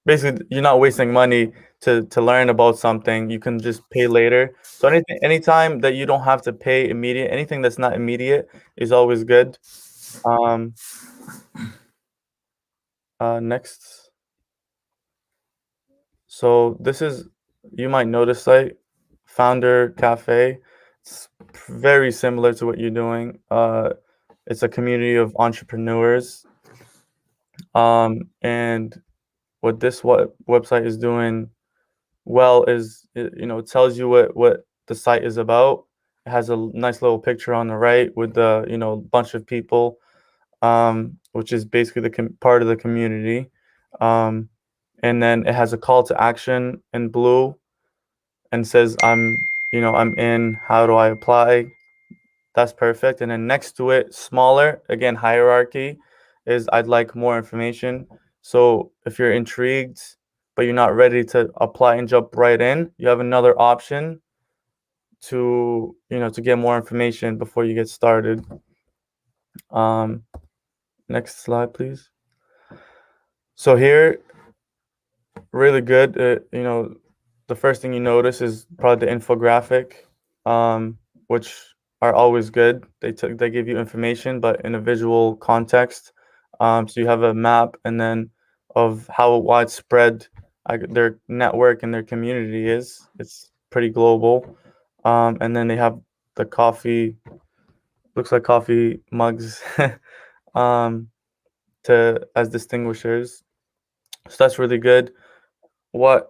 Basically you're not wasting money to learn about something. You can just pay later. So anytime that you don't have to pay immediate, anything that's not immediate is always good. Next. So this is, you might notice, like Founder Cafe. It's very similar to what you're doing. It's a community of entrepreneurs. And what this website is doing well is, it tells you what the site is about. It has a nice little picture on the right with the, bunch of people, which is basically the part of the community. And then it has a call to action in blue and says, I'm in, how do I apply? That's perfect. And then next to it, smaller, again, hierarchy, is I'd like more information. So if you're intrigued, but you're not ready to apply and jump right in, you have another option to get more information before you get started. Next slide, please. So here, really good. The first thing you notice is probably the infographic, which are always good. They give you information, but in a visual context. So you have a map, and then of how widespread their network and their community is. It's pretty global. And then they have the coffee, looks like coffee mugs, as distinguishers. So that's really good. Yeah,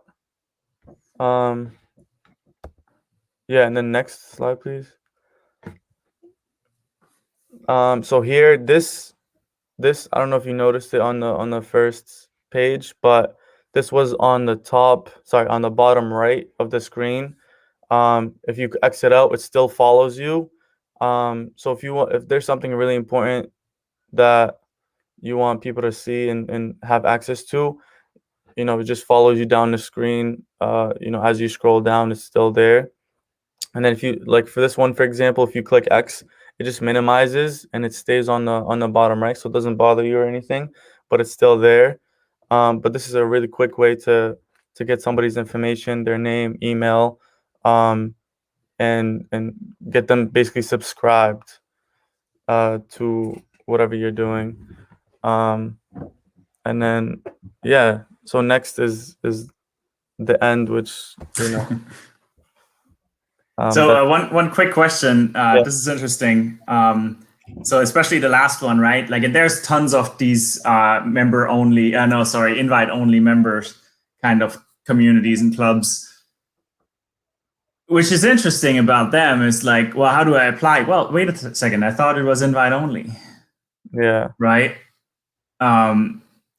and then next slide, please. So here, this I don't know if you noticed it on the first page, but this was on the bottom right of the screen. If you exit out, it still follows you. So if there's something really important that you want people to see and have access to, it just follows you down the screen. As you scroll down, it's still there. And then if you, like for this one, for example, if you click X, it just minimizes and it stays on the bottom right, so it doesn't bother you or anything, but it's still there. But this is a really quick way to get somebody's information, their name, email, and get them basically subscribed to whatever you're doing. And then so next is the end, which So one quick question. This is interesting. So especially the last one, right? Like there's tons of these invite-only members kind of communities and clubs. Which is interesting about them is like, well, how do I apply? Well, wait a second. I thought it was invite-only. Yeah. Right?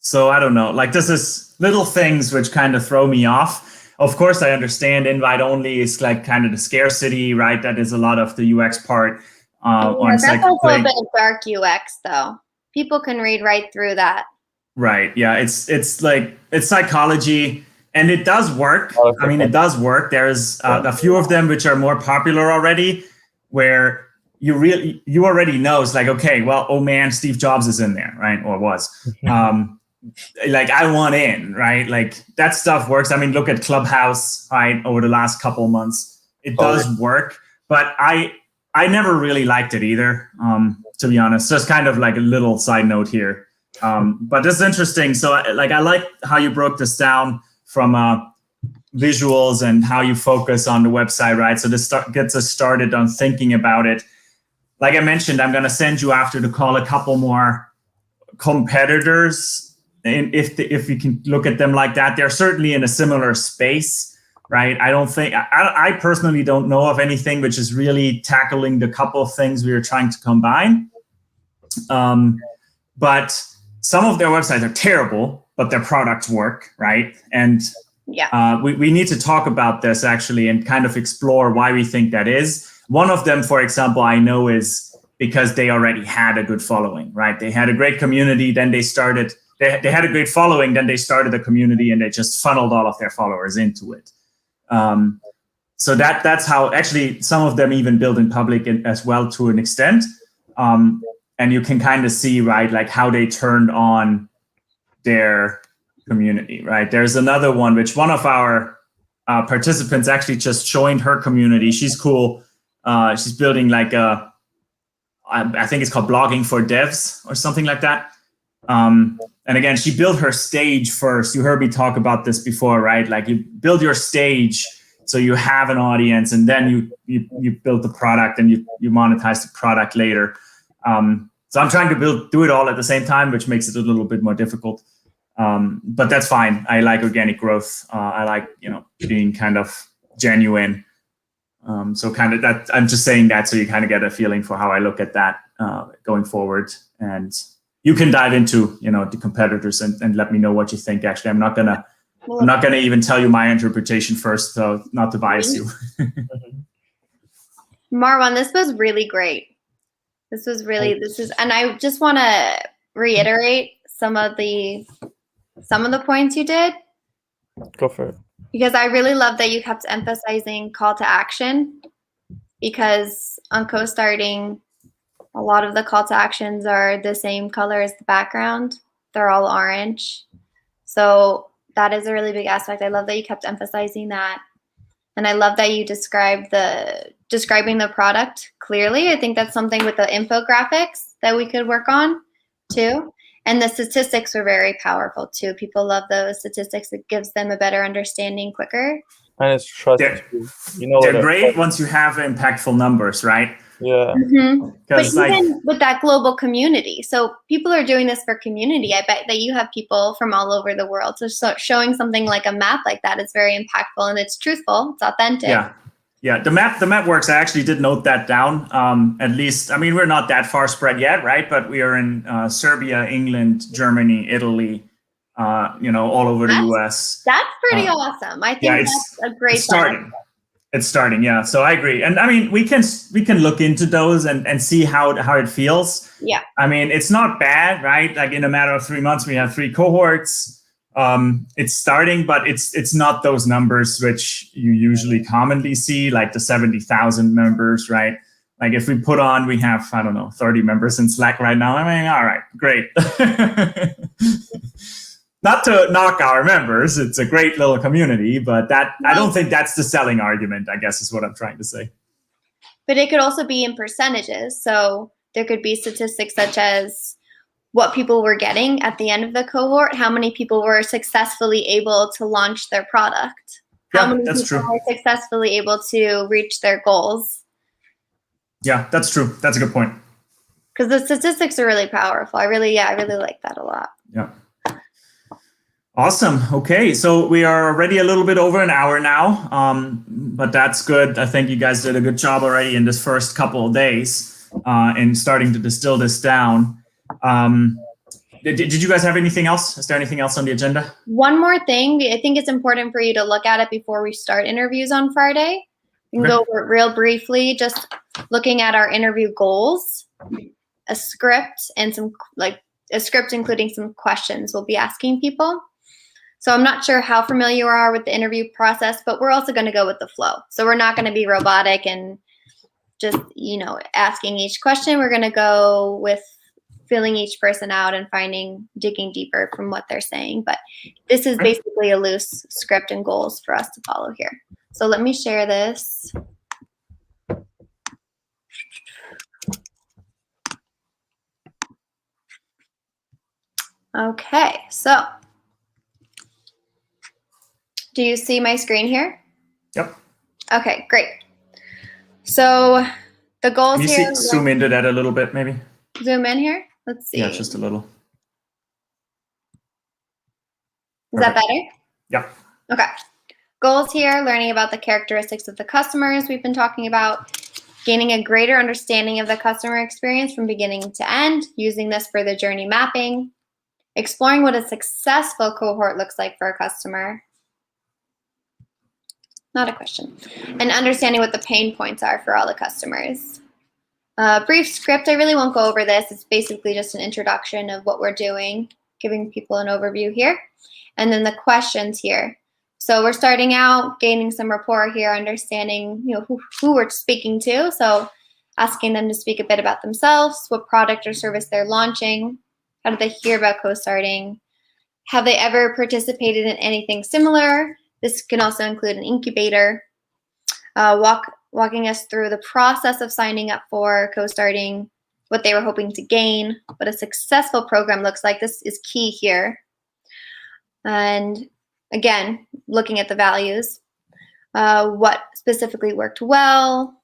So I don't know. Like this is little things which kind of throw me off. Of course, I understand invite only is like kind of the scarcity, right? That is a lot of the UX part. That's also a bit of dark UX, though. People can read right through that. Right. Yeah. It's like it's psychology, and it does work. I mean, it does work. There's a few of them which are more popular already, where you already know it's like, okay, well, oh man, Steve Jobs is in there, right? Or was. Like I want in, right? Like that stuff works. I mean, look at Clubhouse, right? Over the last couple of months, it does work, but I never really liked it either, to be honest. Just kind of like a little side note here. But this is interesting. So like, I like how you broke this down from visuals and how you focus on the website, right? So this gets us started on thinking about it. Like I mentioned, I'm going to send you after the call a couple more competitors. And if you can look at them like that, they're certainly in a similar space, right? I personally don't know of anything which is really tackling the couple of things we are trying to combine. But some of their websites are terrible, but their products work, right? And we need to talk about this actually and kind of explore why we think that is. one of them, for example, I know is because they already had a good following, right? They had a great community, then they started, they had a great following, then they started a community and they just funneled all of their followers into it. So that's how, actually, some of them even build in public as well to an extent. And you can kind of see, right, like how they turned on their community, right? There's another one, which one of our participants actually just joined her community. She's cool. She's building like I think it's called Blogging for Devs or something like that. And again, she built her stage first. You heard me talk about this before, right? Like you build your stage so you have an audience, and then you build the product and you monetize the product later. So I'm trying to do it all at the same time, which makes it a little bit more difficult. But that's fine. I like organic growth. I like, being kind of genuine. So kind of that, I'm just saying that so you kind of get a feeling for how I look at that going forward. And you can dive into, the competitors and let me know what you think. Actually, I'm not gonna even tell you my interpretation first, so not to bias you. Marouane, this was really great. And I just want to reiterate some of the points you did. Go for it. Because I really love that you kept emphasizing call to action, because on coStarting, a lot of the call to actions are the same color as the background. They're all orange. So that is a really big aspect. I love that you kept emphasizing that. And I love that you describing the product clearly. I think that's something with the infographics that we could work on too. And the statistics were very powerful too. People love those statistics. It gives them a better understanding quicker. And it's trusted. They're great once you have impactful numbers, right? Yeah. Mm-hmm. But even with that global community, so people are doing this for community. I bet that you have people from all over the world. So showing something like a map like that is very impactful, and it's truthful. It's authentic. Yeah. The map works. I actually did note that down. At least, I mean, we're not that far spread yet, right? But we are in Serbia, England, Germany, Italy, all over the US. That's pretty awesome. I think that's a great start. It's starting, yeah. So I agree, and I mean, we can look into those and see how it feels. Yeah. I mean, it's not bad, right? Like in a matter of 3 months, we have 3 cohorts. It's starting, but it's not those numbers which you usually commonly see, like the 70,000 members, right? Like if we have 30 members in Slack right now. I mean, all right, great. Not to knock our members, it's a great little community, but I don't think that's the selling argument, I guess is what I'm trying to say. But it could also be in percentages. So there could be statistics such as what people were getting at the end of the cohort, how many people were successfully able to launch their product, how many people were successfully able to reach their goals. Yeah, that's true. That's a good point. Because the statistics are really powerful. I really like that a lot. Yeah. Awesome. Okay, so we are already a little bit over an hour now, but that's good. I think you guys did a good job already in this first couple of days in starting to distill this down. Did you guys have anything else? Is there anything else on the agenda? One more thing. I think it's important for you to look at it before we start interviews on Friday. You can go over it real briefly, just looking at our interview goals, a script, and a script including some questions we'll be asking people. So I'm not sure how familiar you are with the interview process, but we're also going to go with the flow. So we're not going to be robotic and just, asking each question. We're going to go with filling each person out and digging deeper from what they're saying. But this is basically a loose script and goals for us to follow here. So let me share this. Okay, so do you see my screen here? Yep. Okay, great. So the goals here. Can you zoom into that a little bit, maybe? Zoom in here? Let's see. Yeah, just a little. Is that better? Yeah. Okay. Goals here, learning about the characteristics of the customers we've been talking about, gaining a greater understanding of the customer experience from beginning to end, using this for the journey mapping, exploring what a successful cohort looks like for a customer, not a question. And understanding what the pain points are for all the customers. Brief script, I really won't go over this. It's basically just an introduction of what we're doing, giving people an overview here. And then the questions here. So we're starting out, gaining some rapport here, understanding who we're speaking to. So asking them to speak a bit about themselves, what product or service they're launching, how did they hear about coStarting, have they ever participated in anything similar? This can also include an incubator, walking us through the process of signing up for coStarting, what they were hoping to gain, what a successful program looks like. This is key here. And again, looking at the values, what specifically worked well,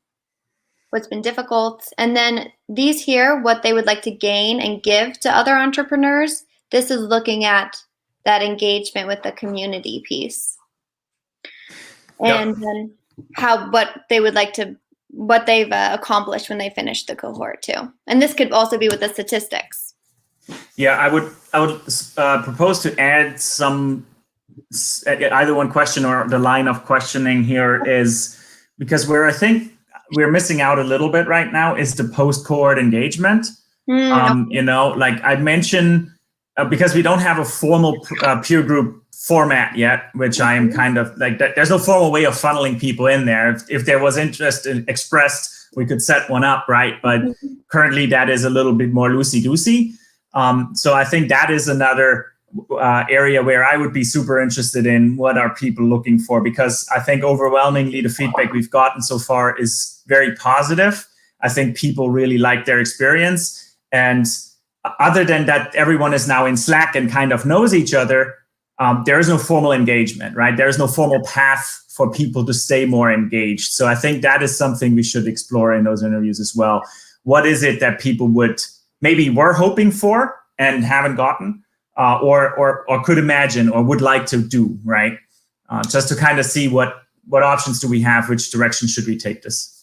what's been difficult, and then these here, what they would like to gain and give to other entrepreneurs. This is looking at that engagement with the community piece. And then what they would like to, what they've accomplished when they finish the cohort too. And this could also be with the statistics. Yeah, I would propose to add some, either one question or the line of questioning here is, because I think we're missing out a little bit right now is the post-cohort engagement. Like I mentioned, because we don't have a formal peer group format yet, which I am kind of like, there's no formal way of funneling people in there. If there was interest expressed, we could set one up, right? But currently that is a little bit more loosey-goosey. So I think that is another area where I would be super interested in what are people looking for, because I think overwhelmingly the feedback we've gotten so far is very positive. I think people really like their experience. And other than that, everyone is now in Slack and kind of knows each other. There is no formal engagement, right? There is no formal path for people to stay more engaged. So I think that is something we should explore in those interviews as well. What is it that people were hoping for and haven't gotten, or could imagine or would like to do, right? Just to kind of see what options do we have, which direction should we take this?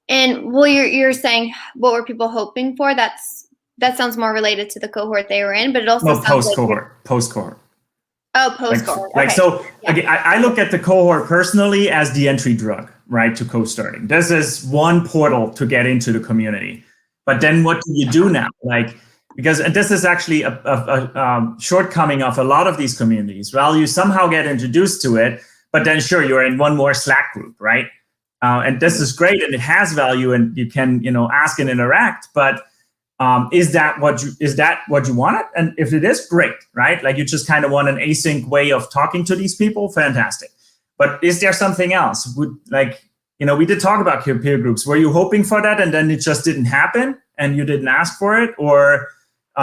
And well, you're saying what were people hoping for? That sounds more related to the cohort they were in, but it also sounds post-cohort. Oh, post-cohort. Again, I look at the cohort personally as the entry drug, right, to coStarting. This is one portal to get into the community. But then what do you do now? Because this is actually a shortcoming of a lot of these communities. Well, you somehow get introduced to it, but then sure, you're in one more Slack group, right? And this is great and it has value and you can, ask and interact, but is that what you wanted? And if it is, great, right? Like you just kind of want an async way of talking to these people, fantastic. But is there something else? We did talk about peer groups. Were you hoping for that and then it just didn't happen and you didn't ask for it? Or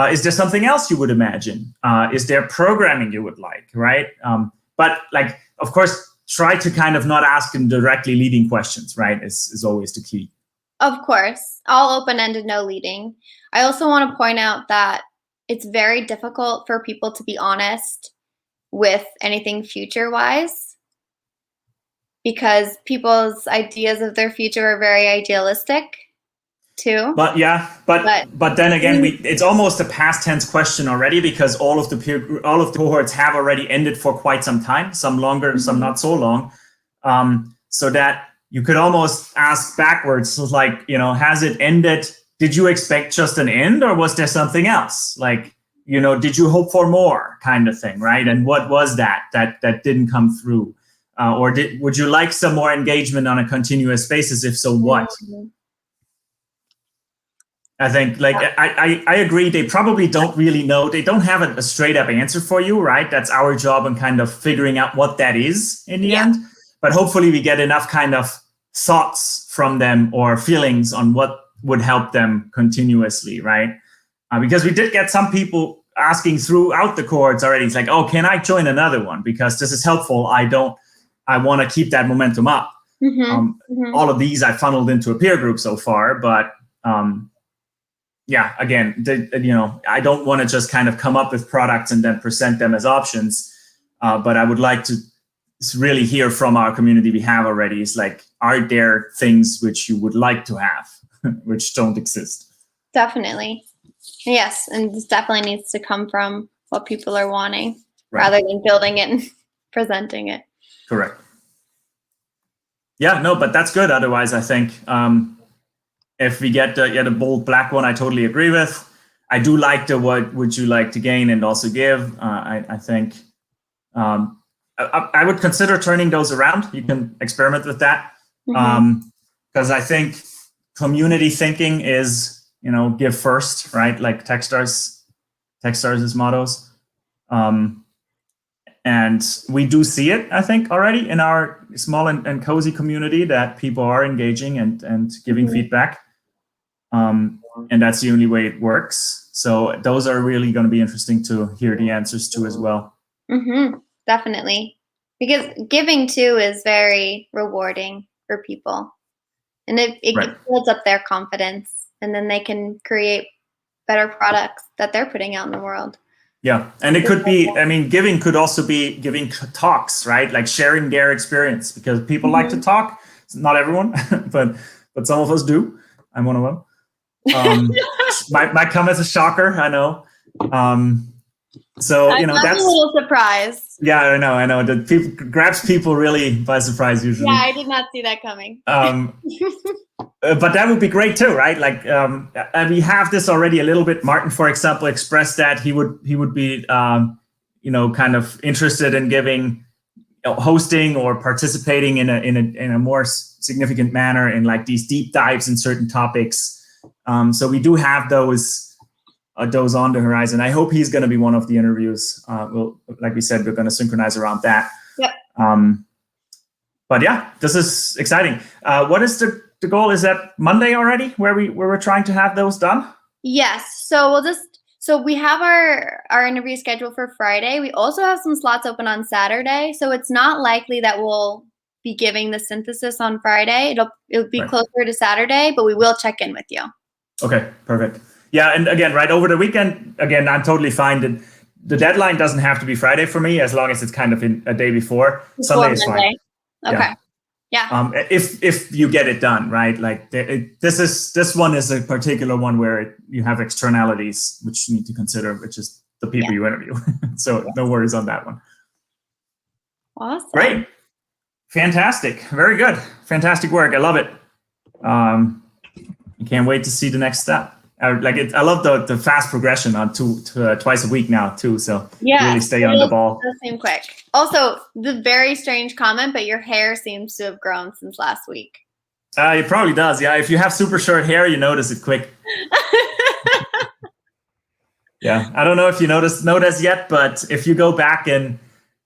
is there something else you would imagine? Is there programming you would like, right? But of course, try to kind of not ask them directly leading questions, right? Is always the key. Of course, all open-ended, no leading. I also want to point out that it's very difficult for people to be honest with anything future-wise because people's ideas of their future are very idealistic too. But then again, it's almost a past tense question already because all of the cohorts have already ended for quite some time, some longer, some not so long, so that you could almost ask backwards, has it ended? Did you expect just an end or was there something else? Did you hope for more kind of thing, right? And what was that didn't come through? Would you like some more engagement on a continuous basis? If so, what? I think I agree. They probably don't really know. They don't have a straight up answer for you, right? That's our job in kind of figuring out what that is in the end. But hopefully we get enough kind of thoughts from them or feelings on what would help them continuously, right? Because we did get some people asking throughout the cohorts already. It's like, oh, can I join another one? Because this is helpful. I want to keep that momentum up. All of these I funneled into a peer group so far, but again, I don't want to just kind of come up with products and then present them as options. But I would like to really hear from our community we have already. Is are there things which you would like to have, which don't exist? Definitely. Yes. And this definitely needs to come from what people are wanting rather than building it and presenting it. Correct. Yeah, no, but that's good. Otherwise, I think if we get the bold black one, I totally agree with. I do like the what would you like to gain and also give. I think I would consider turning those around. You can experiment with that. Because I think community thinking is, give first, right? Like Techstars' mottos. And we do see it, I think, already in our small and cozy community that people are engaging and giving feedback. And that's the only way it works. So those are really going to be interesting to hear the answers to as well. Definitely. Because giving too is very rewarding for people. And it builds up their confidence, and then they can create better products that they're putting out in the world. Yeah. And it could be, giving could also be giving talks, right? Like sharing their experience, because people like to talk. Not everyone, but some of us do. I'm one of them. Might come as a shocker, I know. So that's a little surprised. Yeah, I know. That people grabs people really by surprise usually. Yeah, I did not see that coming. But that would be great too, right? Like, and we have this already a little bit. Martin, for example, expressed that he would be, kind of interested in giving, hosting or participating in a more significant manner in like these deep dives in certain topics. So we do have those on the horizon. I hope he's going to be one of the interviews. Like we said, we're going to synchronize around that. Yep. But yeah, this is exciting. What is the goal? Is that Monday already where we're trying to have those done? Yes. So we have our interview scheduled for Friday. We also have some slots open on Saturday. So it's not likely that we'll be giving the synthesis on Friday. It'll be closer to Saturday, but we will check in with you. Okay, perfect. Yeah, and again, right over the weekend, again, I'm totally fine. The deadline doesn't have to be Friday for me, as long as it's kind of in a day before. Sunday is fine. Okay. Yeah. If you get it done, right? Like this one is a particular one where you have externalities which you need to consider, which is the people you interview. So no worries on that one. Awesome. Great. Fantastic. Very good. Fantastic work. I love it. I can't wait to see the next step. I love the fast progression on twice a week now too. So really stay on the ball. It does seem quick. Also, the very strange comment, but your hair seems to have grown since last week. It probably does. Yeah, if you have super short hair, you notice it quick. Yeah, I don't know if you noticed yet, but if you go back in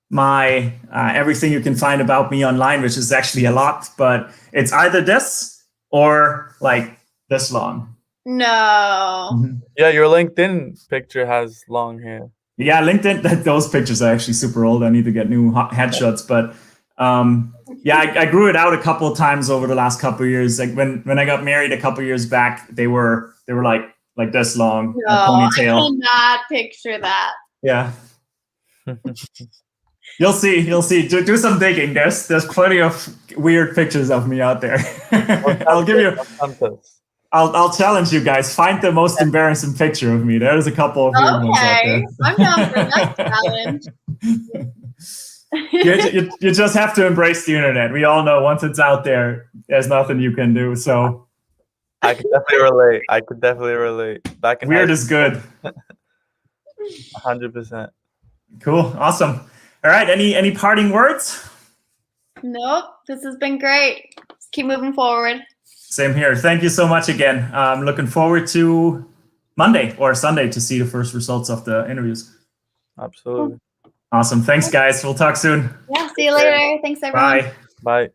my everything you can find about me online, which is actually a lot, but it's either this or like this long. No. Yeah, your LinkedIn picture has long hair. Yeah, LinkedIn, those pictures are actually super old. I need to get new headshots. But I grew it out a couple of times over the last couple of years. Like when I got married a couple of years back, they were like this long, no, ponytail. I cannot picture that. Yeah. You'll see. Do some digging. There's plenty of weird pictures of me out there. I'll give you. I'll challenge you guys. Find the most embarrassing picture of me. There's a couple of weird ones out there. I'm down for that challenge. You just have to embrace the internet. We all know once it's out there, there's nothing you can do. So I could definitely relate. Back in weird is good. 100%. Cool. Awesome. All right. Any parting words? Nope. This has been great. Let's keep moving forward. Same here. Thank you so much again. I'm looking forward to Monday or Sunday to see the first results of the interviews. Absolutely. Awesome. Thanks, guys. We'll talk soon. Yeah. See you later. Thanks, everyone. Bye. Bye.